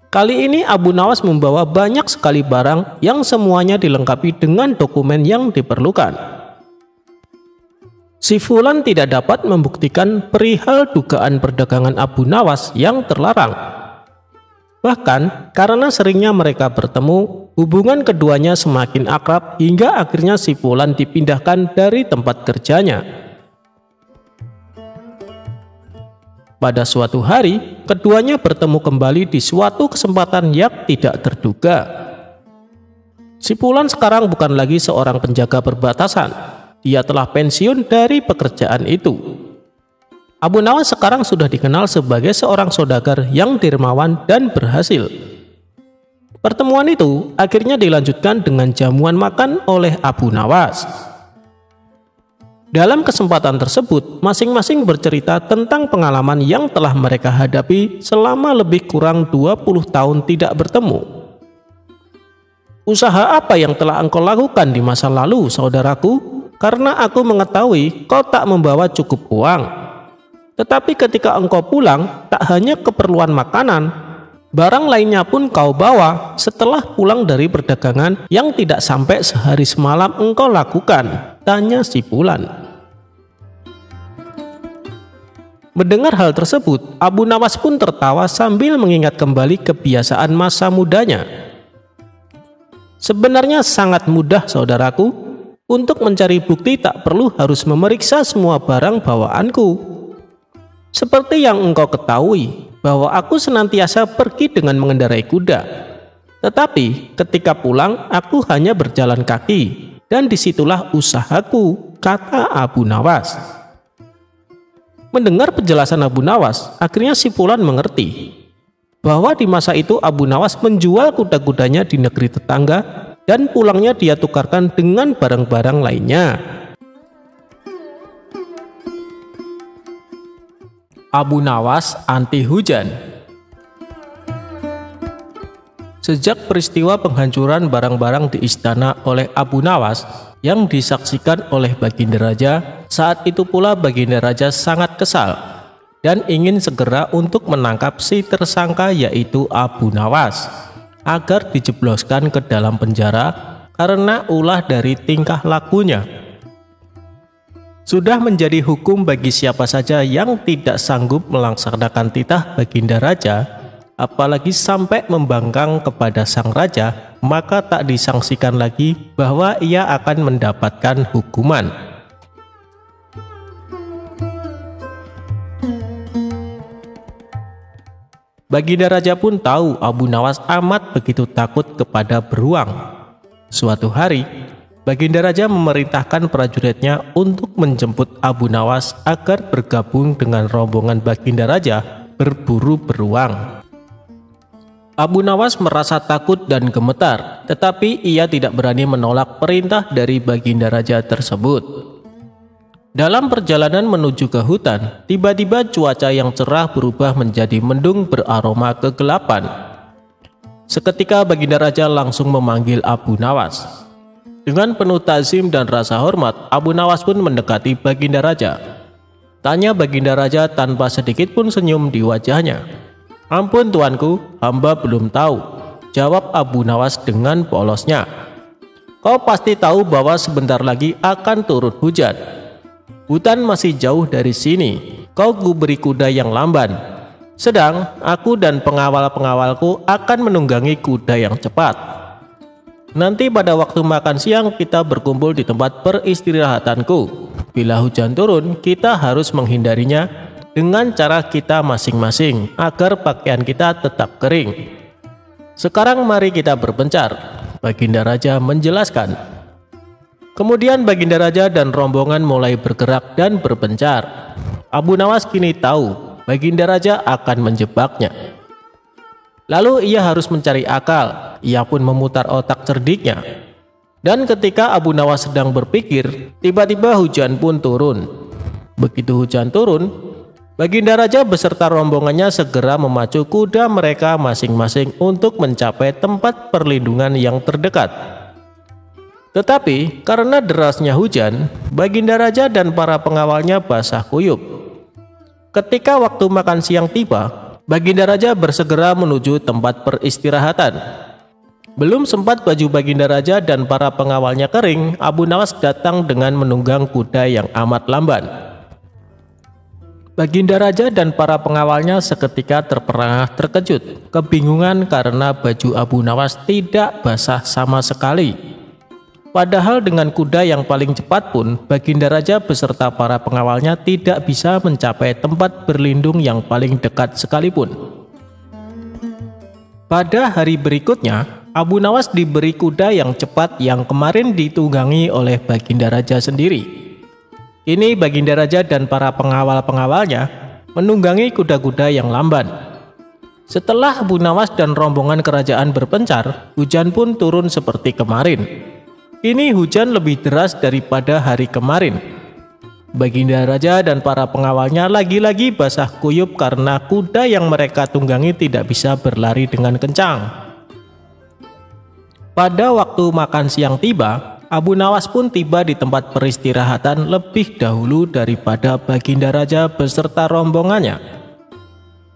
Kali ini Abu Nawas membawa banyak sekali barang yang semuanya dilengkapi dengan dokumen yang diperlukan. Si Fulan tidak dapat membuktikan perihal dugaan perdagangan Abu Nawas yang terlarang. Bahkan karena seringnya mereka bertemu, hubungan keduanya semakin akrab hingga akhirnya si Fulan dipindahkan dari tempat kerjanya. Pada suatu hari, keduanya bertemu kembali di suatu kesempatan yang tidak terduga. Si Fulan sekarang bukan lagi seorang penjaga perbatasan. Dia telah pensiun dari pekerjaan itu. Abu Nawas sekarang sudah dikenal sebagai seorang saudagar yang dermawan dan berhasil. Pertemuan itu akhirnya dilanjutkan dengan jamuan makan oleh Abu Nawas. Dalam kesempatan tersebut, masing-masing bercerita tentang pengalaman yang telah mereka hadapi selama lebih kurang 20 tahun tidak bertemu. "Usaha apa yang telah engkau lakukan di masa lalu, saudaraku? Karena aku mengetahui kau tak membawa cukup uang. Tetapi ketika engkau pulang, tak hanya keperluan makanan, barang lainnya pun kau bawa setelah pulang dari perdagangan yang tidak sampai sehari semalam engkau lakukan," tanya si Fulan. Mendengar hal tersebut, Abu Nawas pun tertawa sambil mengingat kembali kebiasaan masa mudanya. "Sebenarnya sangat mudah, saudaraku. Untuk mencari bukti tak perlu harus memeriksa semua barang bawaanku. Seperti yang engkau ketahui, bahwa aku senantiasa pergi dengan mengendarai kuda. Tetapi ketika pulang, aku hanya berjalan kaki, dan disitulah usahaku," kata Abu Nawas. Mendengar penjelasan Abu Nawas, akhirnya si Fulan mengerti bahwa di masa itu Abu Nawas menjual kuda-kudanya di negeri tetangga dan pulangnya dia tukarkan dengan barang-barang lainnya. Abu Nawas anti hujan. Sejak peristiwa penghancuran barang-barang di istana oleh Abu Nawas yang disaksikan oleh Baginda Raja, saat itu pula Baginda Raja sangat kesal dan ingin segera untuk menangkap si tersangka yaitu Abu Nawas agar dijebloskan ke dalam penjara karena ulah dari tingkah lakunya. Sudah menjadi hukum bagi siapa saja yang tidak sanggup melaksanakan titah Baginda Raja, apalagi sampai membangkang kepada sang raja, maka tak disangsikan lagi bahwa ia akan mendapatkan hukuman. Baginda Raja pun tahu Abu Nawas amat begitu takut kepada beruang. Suatu hari, Baginda Raja memerintahkan prajuritnya untuk menjemput Abu Nawas agar bergabung dengan rombongan Baginda Raja berburu beruang. Abu Nawas merasa takut dan gemetar, tetapi ia tidak berani menolak perintah dari Baginda Raja tersebut. Dalam perjalanan menuju ke hutan, tiba-tiba cuaca yang cerah berubah menjadi mendung beraroma kegelapan. Seketika Baginda Raja langsung memanggil Abu Nawas. Dengan penuh takzim dan rasa hormat, Abu Nawas pun mendekati Baginda Raja. Tanya Baginda Raja tanpa sedikit pun senyum di wajahnya. "Ampun tuanku, hamba belum tahu," jawab Abu Nawas dengan polosnya. "Kau pasti tahu bahwa sebentar lagi akan turun hujan. Hutan masih jauh dari sini. Kau kuberi kuda yang lamban. Sedang aku dan pengawal-pengawalku akan menunggangi kuda yang cepat. Nanti pada waktu makan siang kita berkumpul di tempat peristirahatanku. Bila hujan turun, kita harus menghindarinya dengan cara kita masing-masing agar pakaian kita tetap kering. Sekarang mari kita berpencar," Baginda Raja menjelaskan. Kemudian Baginda Raja dan rombongan mulai bergerak dan berpencar. Abu Nawas kini tahu Baginda Raja akan menjebaknya. Lalu ia harus mencari akal. Ia pun memutar otak cerdiknya. Dan ketika Abu Nawas sedang berpikir, tiba-tiba hujan pun turun. Begitu hujan turun, Baginda Raja beserta rombongannya segera memacu kuda mereka masing-masing untuk mencapai tempat perlindungan yang terdekat. Tetapi karena derasnya hujan, Baginda Raja dan para pengawalnya basah kuyup. Ketika waktu makan siang tiba, Baginda Raja bersegera menuju tempat peristirahatan. Belum sempat baju Baginda Raja dan para pengawalnya kering, Abu Nawas datang dengan menunggang kuda yang amat lamban. Baginda Raja dan para pengawalnya seketika terperangah terkejut, kebingungan karena baju Abu Nawas tidak basah sama sekali. Padahal dengan kuda yang paling cepat pun, Baginda Raja beserta para pengawalnya tidak bisa mencapai tempat berlindung yang paling dekat sekalipun. Pada hari berikutnya, Abu Nawas diberi kuda yang cepat yang kemarin ditunggangi oleh Baginda Raja sendiri. Ini Baginda Raja dan para pengawal-pengawalnya menunggangi kuda-kuda yang lamban. Setelah Abu Nawas dan rombongan kerajaan berpencar, hujan pun turun seperti kemarin. Ini hujan lebih deras daripada hari kemarin. Baginda Raja dan para pengawalnya lagi-lagi basah kuyup karena kuda yang mereka tunggangi tidak bisa berlari dengan kencang. Pada waktu makan siang tiba, Abu Nawas pun tiba di tempat peristirahatan lebih dahulu daripada Baginda Raja beserta rombongannya.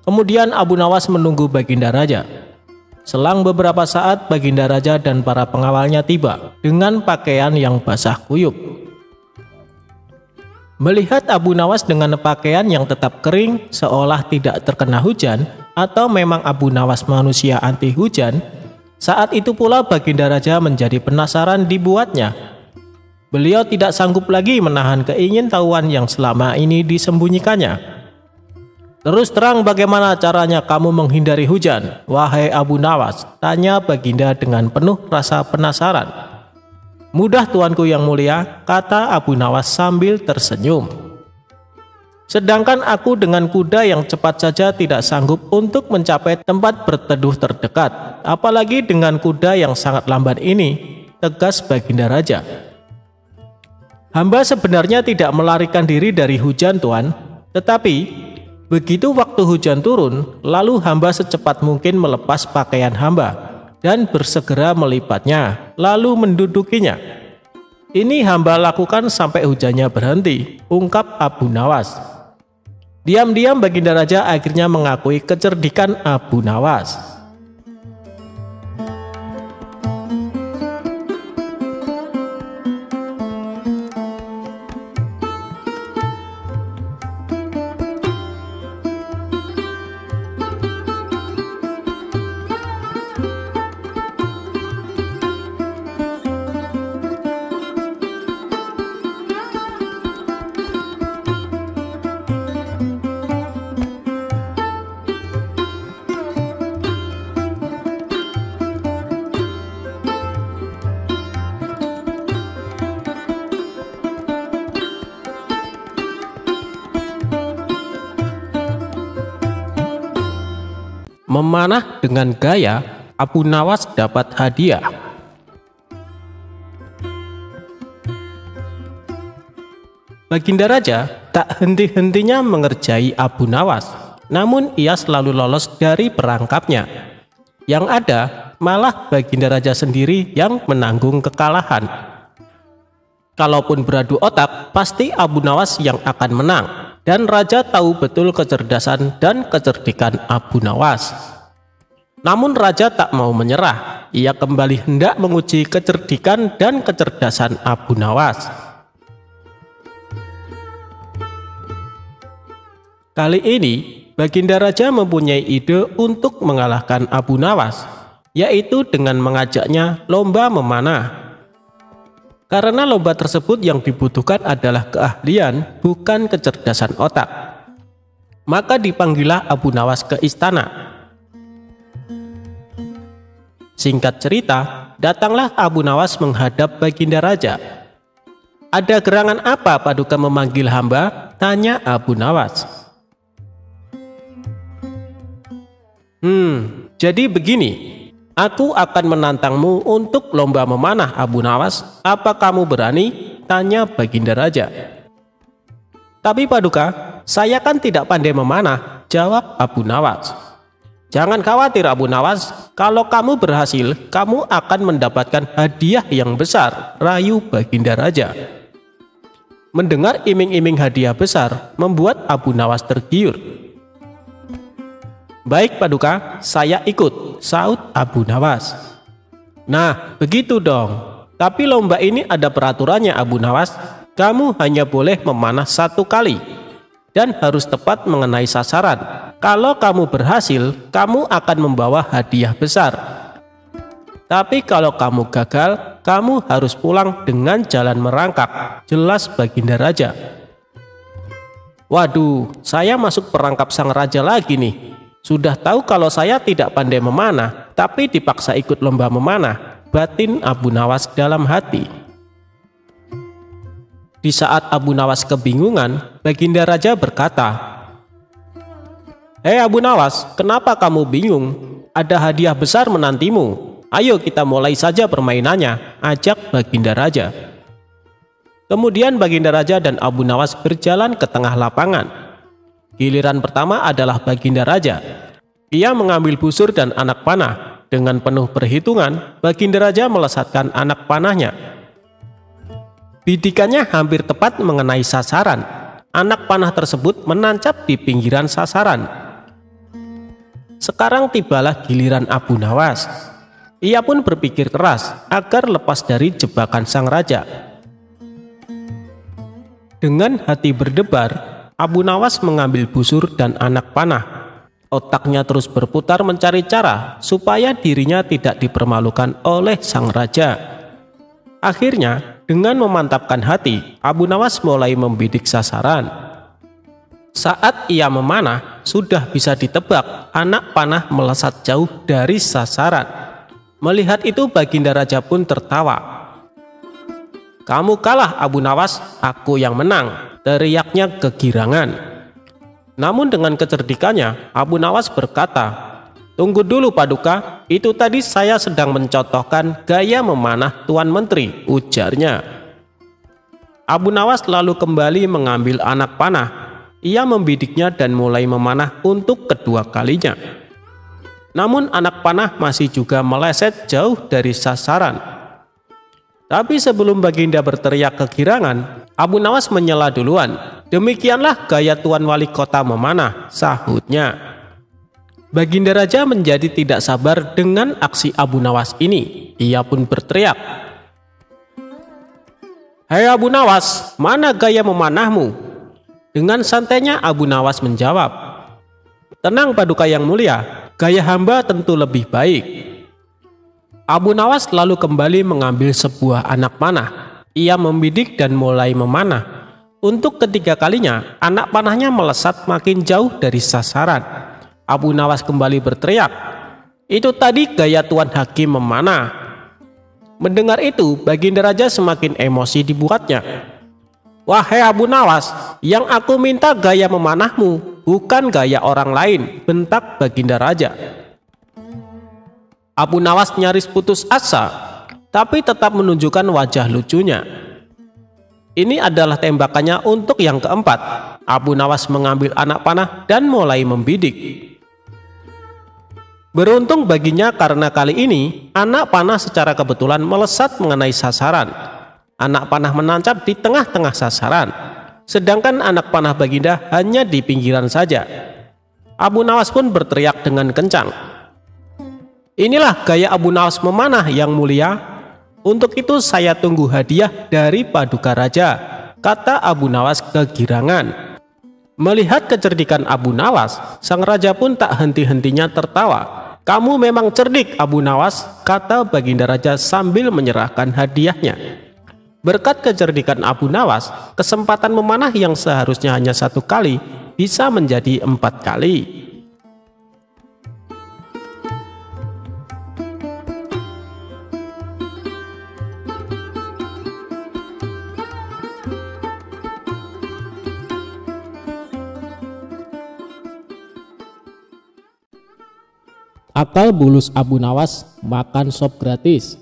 Kemudian Abu Nawas menunggu Baginda Raja. Selang beberapa saat, Baginda Raja dan para pengawalnya tiba dengan pakaian yang basah kuyup. Melihat Abu Nawas dengan pakaian yang tetap kering seolah tidak terkena hujan, atau memang Abu Nawas manusia anti hujan, saat itu pula Baginda Raja menjadi penasaran dibuatnya. Beliau tidak sanggup lagi menahan keingintahuan yang selama ini disembunyikannya. "Terus terang bagaimana caranya kamu menghindari hujan, wahai Abu Nawas?" tanya Baginda dengan penuh rasa penasaran. "Mudah tuanku yang mulia," kata Abu Nawas sambil tersenyum. "Sedangkan aku dengan kuda yang cepat saja tidak sanggup untuk mencapai tempat berteduh terdekat, apalagi dengan kuda yang sangat lamban ini," tegas Baginda Raja. "Hamba sebenarnya tidak melarikan diri dari hujan, Tuan, tetapi begitu waktu hujan turun, lalu hamba secepat mungkin melepas pakaian hamba dan bersegera melipatnya, lalu mendudukinya. Ini hamba lakukan sampai hujannya berhenti," ungkap Abu Nawas. Diam-diam Baginda Raja akhirnya mengakui kecerdikan Abu Nawas. Memanah dengan gaya, Abu Nawas dapat hadiah. Baginda Raja tak henti-hentinya mengerjai Abu Nawas, namun ia selalu lolos dari perangkapnya. Yang ada malah Baginda Raja sendiri yang menanggung kekalahan. Kalaupun beradu otak, pasti Abu Nawas yang akan menang. Dan raja tahu betul kecerdasan dan kecerdikan Abu Nawas. Namun raja tak mau menyerah. Ia kembali hendak menguji kecerdikan dan kecerdasan Abu Nawas. Kali ini, Baginda Raja mempunyai ide untuk mengalahkan Abu Nawas, yaitu dengan mengajaknya lomba memanah. Karena lomba tersebut yang dibutuhkan adalah keahlian, bukan kecerdasan otak. Maka dipanggillah Abu Nawas ke istana. Singkat cerita, datanglah Abu Nawas menghadap Baginda Raja. "Ada gerangan apa Paduka memanggil hamba?" tanya Abu Nawas. Jadi begini, aku akan menantangmu untuk lomba memanah Abu Nawas. Apa kamu berani? Tanya Baginda Raja. Tapi Paduka, saya kan tidak pandai memanah, jawab Abu Nawas. Jangan khawatir Abu Nawas, kalau kamu berhasil, kamu akan mendapatkan hadiah yang besar, rayu Baginda Raja. Mendengar iming-iming hadiah besar, membuat Abu Nawas tergiur. "Baik Paduka, saya ikut," saut Abu Nawas. "Nah, begitu dong. Tapi lomba ini ada peraturannya Abu Nawas. Kamu hanya boleh memanah 1 kali dan harus tepat mengenai sasaran. Kalau kamu berhasil, kamu akan membawa hadiah besar. Tapi kalau kamu gagal, kamu harus pulang dengan jalan merangkak," jelas Baginda Raja. "Waduh, saya masuk perangkap sang raja lagi nih. Sudah tahu kalau saya tidak pandai memanah, tapi dipaksa ikut lomba memanah," batin Abu Nawas dalam hati. Di saat Abu Nawas kebingungan, Baginda Raja berkata, "Hei Abu Nawas, kenapa kamu bingung? Ada hadiah besar menantimu. Ayo kita mulai saja permainannya," ajak Baginda Raja. Kemudian Baginda Raja dan Abu Nawas berjalan ke tengah lapangan. Giliran pertama adalah Baginda Raja. Ia mengambil busur dan anak panah. Dengan penuh perhitungan, Baginda Raja melesatkan anak panahnya. Bidikannya hampir tepat mengenai sasaran. Anak panah tersebut menancap di pinggiran sasaran. Sekarang tibalah giliran Abu Nawas. Ia pun berpikir keras agar lepas dari jebakan sang raja. Dengan hati berdebar, Abu Nawas mengambil busur dan anak panah. Otaknya terus berputar mencari cara supaya dirinya tidak dipermalukan oleh sang raja. Akhirnya, dengan memantapkan hati, Abu Nawas mulai membidik sasaran. Saat ia memanah, sudah bisa ditebak anak panah melesat jauh dari sasaran. Melihat itu, Baginda Raja pun tertawa. "Kamu kalah Abu Nawas, aku yang menang," teriaknya kegirangan. Namun dengan kecerdikannya, Abu Nawas berkata, "Tunggu dulu Paduka, itu tadi saya sedang mencontohkan gaya memanah Tuan Menteri," ujarnya. Abu Nawas lalu kembali mengambil anak panah. Ia membidiknya dan mulai memanah untuk kedua kalinya. Namun anak panah masih juga meleset jauh dari sasaran. Tapi sebelum Baginda berteriak kegirangan, Abu Nawas menyela duluan. "Demikianlah gaya Tuan Wali Kota memanah," sahutnya. Baginda Raja menjadi tidak sabar dengan aksi Abu Nawas ini. Ia pun berteriak, "Hei Abu Nawas, mana gaya memanahmu?" Dengan santainya Abu Nawas menjawab, "Tenang Paduka yang mulia, gaya hamba tentu lebih baik." Abu Nawas lalu kembali mengambil sebuah anak panah. Ia membidik dan mulai memanah. Untuk ketiga kalinya, anak panahnya melesat makin jauh dari sasaran. Abu Nawas kembali berteriak, "Itu tadi gaya Tuan Hakim memanah." Mendengar itu, Baginda Raja semakin emosi dibuatnya. "Wahai Abu Nawas, yang aku minta gaya memanahmu, bukan gaya orang lain," bentak Baginda Raja. Abu Nawas nyaris putus asa, tapi tetap menunjukkan wajah lucunya. Ini adalah tembakannya untuk yang keempat. Abu Nawas mengambil anak panah dan mulai membidik. Beruntung baginya karena kali ini anak panah secara kebetulan melesat mengenai sasaran. Anak panah menancap di tengah-tengah sasaran, sedangkan anak panah Baginda hanya di pinggiran saja. Abu Nawas pun berteriak dengan kencang. Inilah gaya Abu Nawas memanah yang mulia. Untuk itu saya tunggu hadiah dari Paduka Raja, kata Abu Nawas kegirangan. Melihat kecerdikan Abu Nawas, sang raja pun tak henti-hentinya tertawa. Kamu memang cerdik Abu Nawas, kata Baginda Raja sambil menyerahkan hadiahnya. Berkat kecerdikan Abu Nawas, kesempatan memanah yang seharusnya hanya 1 kali bisa menjadi 4 kali. Akal bulus Abu Nawas makan sop gratis.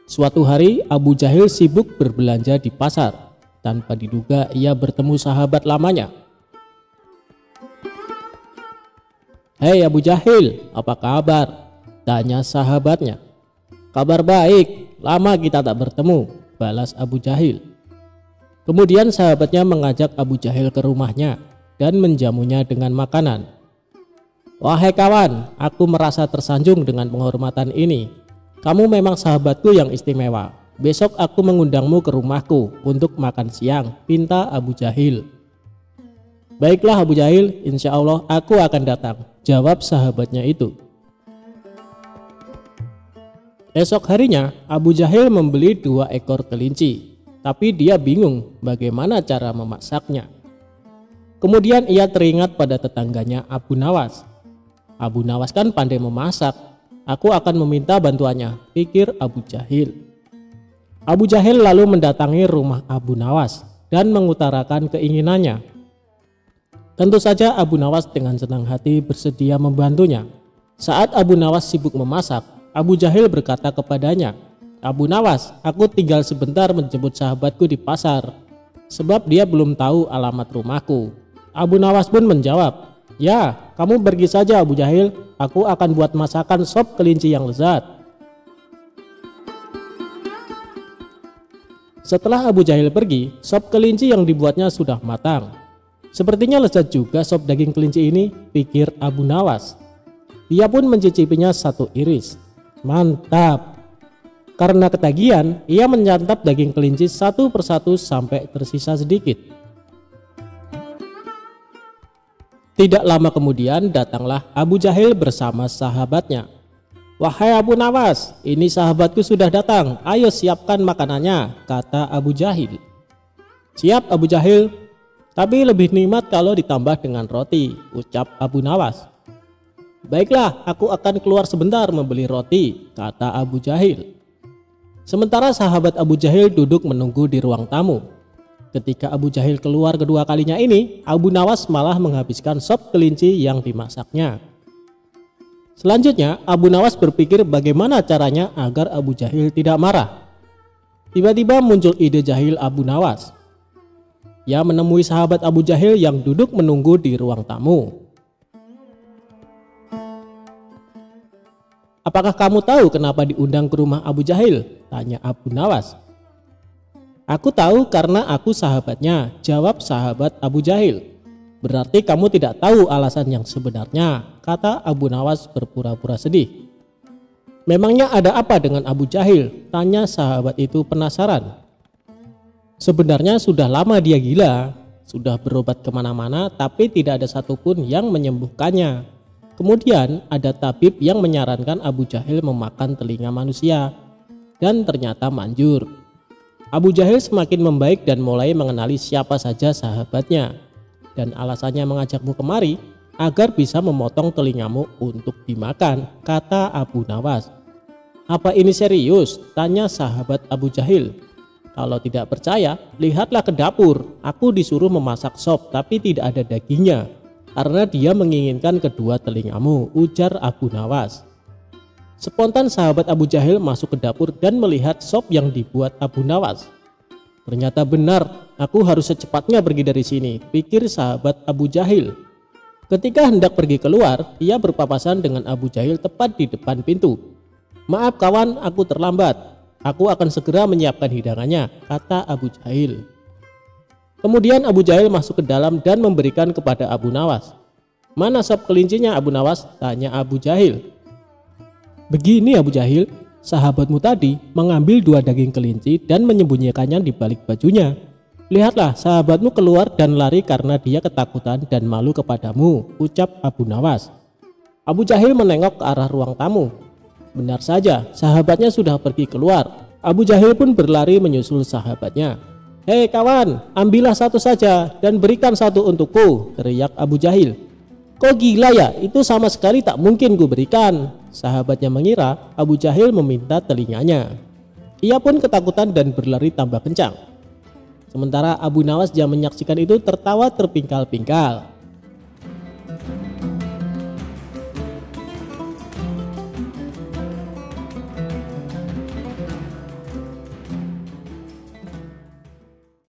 Suatu hari Abu Jahil sibuk berbelanja di pasar. Tanpa diduga ia bertemu sahabat lamanya. "Hei Abu Jahil, apa kabar?" tanya sahabatnya. "Kabar baik, lama kita tak bertemu," balas Abu Jahil. Kemudian sahabatnya mengajak Abu Jahil ke rumahnya dan menjamunya dengan makanan. "Wahai kawan, aku merasa tersanjung dengan penghormatan ini. Kamu memang sahabatku yang istimewa. Besok aku mengundangmu ke rumahku untuk makan siang," pinta Abu Jahil. "Baiklah Abu Jahil, insya Allah aku akan datang," jawab sahabatnya itu. Esok harinya Abu Jahil membeli 2 ekor kelinci, tapi dia bingung bagaimana cara memasaknya. Kemudian ia teringat pada tetangganya Abu Nawas. Abu Nawas kan pandai memasak, aku akan meminta bantuannya, pikir Abu Jahil. Abu Jahil lalu mendatangi rumah Abu Nawas dan mengutarakan keinginannya. Tentu saja Abu Nawas dengan senang hati bersedia membantunya. Saat Abu Nawas sibuk memasak, Abu Jahil berkata kepadanya, "Abu Nawas, aku tinggal sebentar menjemput sahabatku di pasar, sebab dia belum tahu alamat rumahku." Abu Nawas pun menjawab, "Ya, kamu pergi saja Abu Jahil, aku akan buat masakan sop kelinci yang lezat." Setelah Abu Jahil pergi, sop kelinci yang dibuatnya sudah matang. Sepertinya lezat juga sop daging kelinci ini, pikir Abu Nawas. Dia pun mencicipinya 1 iris. Mantap. Karena ketagihan, ia menyantap daging kelinci satu persatu sampai tersisa sedikit. Tidak lama kemudian datanglah Abu Jahil bersama sahabatnya. "Wahai Abu Nawas, ini sahabatku sudah datang, ayo siapkan makanannya," kata Abu Jahil. "Siap Abu Jahil, tapi lebih nikmat kalau ditambah dengan roti," ucap Abu Nawas. "Baiklah, aku akan keluar sebentar membeli roti," kata Abu Jahil. Sementara sahabat Abu Jahil duduk menunggu di ruang tamu. Ketika Abu Jahil keluar kedua kalinya ini, Abu Nawas malah menghabiskan sop kelinci yang dimasaknya. Selanjutnya, Abu Nawas berpikir bagaimana caranya agar Abu Jahil tidak marah. Tiba-tiba muncul ide jahil Abu Nawas. Ia menemui sahabat Abu Jahil yang duduk menunggu di ruang tamu. "Apakah kamu tahu kenapa diundang ke rumah Abu Jahil?" tanya Abu Nawas. "Aku tahu karena aku sahabatnya," jawab sahabat Abu Jahil. "Berarti kamu tidak tahu alasan yang sebenarnya," kata Abu Nawas berpura-pura sedih. "Memangnya ada apa dengan Abu Jahil?" tanya sahabat itu penasaran. Sebenarnya sudah lama dia gila, sudah berobat kemana-mana tapi tidak ada satupun yang menyembuhkannya. Kemudian ada tabib yang menyarankan Abu Jahil memakan telinga manusia, dan ternyata manjur. Abu Jahil semakin membaik dan mulai mengenali siapa saja sahabatnya. "Dan alasannya mengajakmu kemari agar bisa memotong telingamu untuk dimakan," kata Abu Nawas. "Apa ini serius?" tanya sahabat Abu Jahil. "Kalau tidak percaya, lihatlah ke dapur. Aku disuruh memasak sop tapi tidak ada dagingnya, karena dia menginginkan kedua telingamu," ujar Abu Nawas. Spontan sahabat Abu Jahil masuk ke dapur dan melihat sop yang dibuat Abu Nawas. "Ternyata benar, aku harus secepatnya pergi dari sini," pikir sahabat Abu Jahil. Ketika hendak pergi keluar, ia berpapasan dengan Abu Jahil tepat di depan pintu. "Maaf kawan, aku terlambat. Aku akan segera menyiapkan hidangannya," kata Abu Jahil. Kemudian Abu Jahil masuk ke dalam dan memberikan kepada Abu Nawas. "Mana sop kelincinya Abu Nawas?" tanya Abu Jahil. "Begini Abu Jahil, sahabatmu tadi mengambil 2 daging kelinci dan menyembunyikannya di balik bajunya. Lihatlah, sahabatmu keluar dan lari karena dia ketakutan dan malu kepadamu," ucap Abu Nawas. Abu Jahil menengok ke arah ruang tamu. Benar saja, sahabatnya sudah pergi keluar. Abu Jahil pun berlari menyusul sahabatnya. "Hei kawan, ambillah satu saja dan berikan satu untukku," teriak Abu Jahil. "Kok gila ya, itu sama sekali tak mungkin ku berikan." Sahabatnya mengira Abu Jahil meminta telinganya. Ia pun ketakutan dan berlari tambah kencang. Sementara Abu Nawas yang menyaksikan itu tertawa terpingkal-pingkal.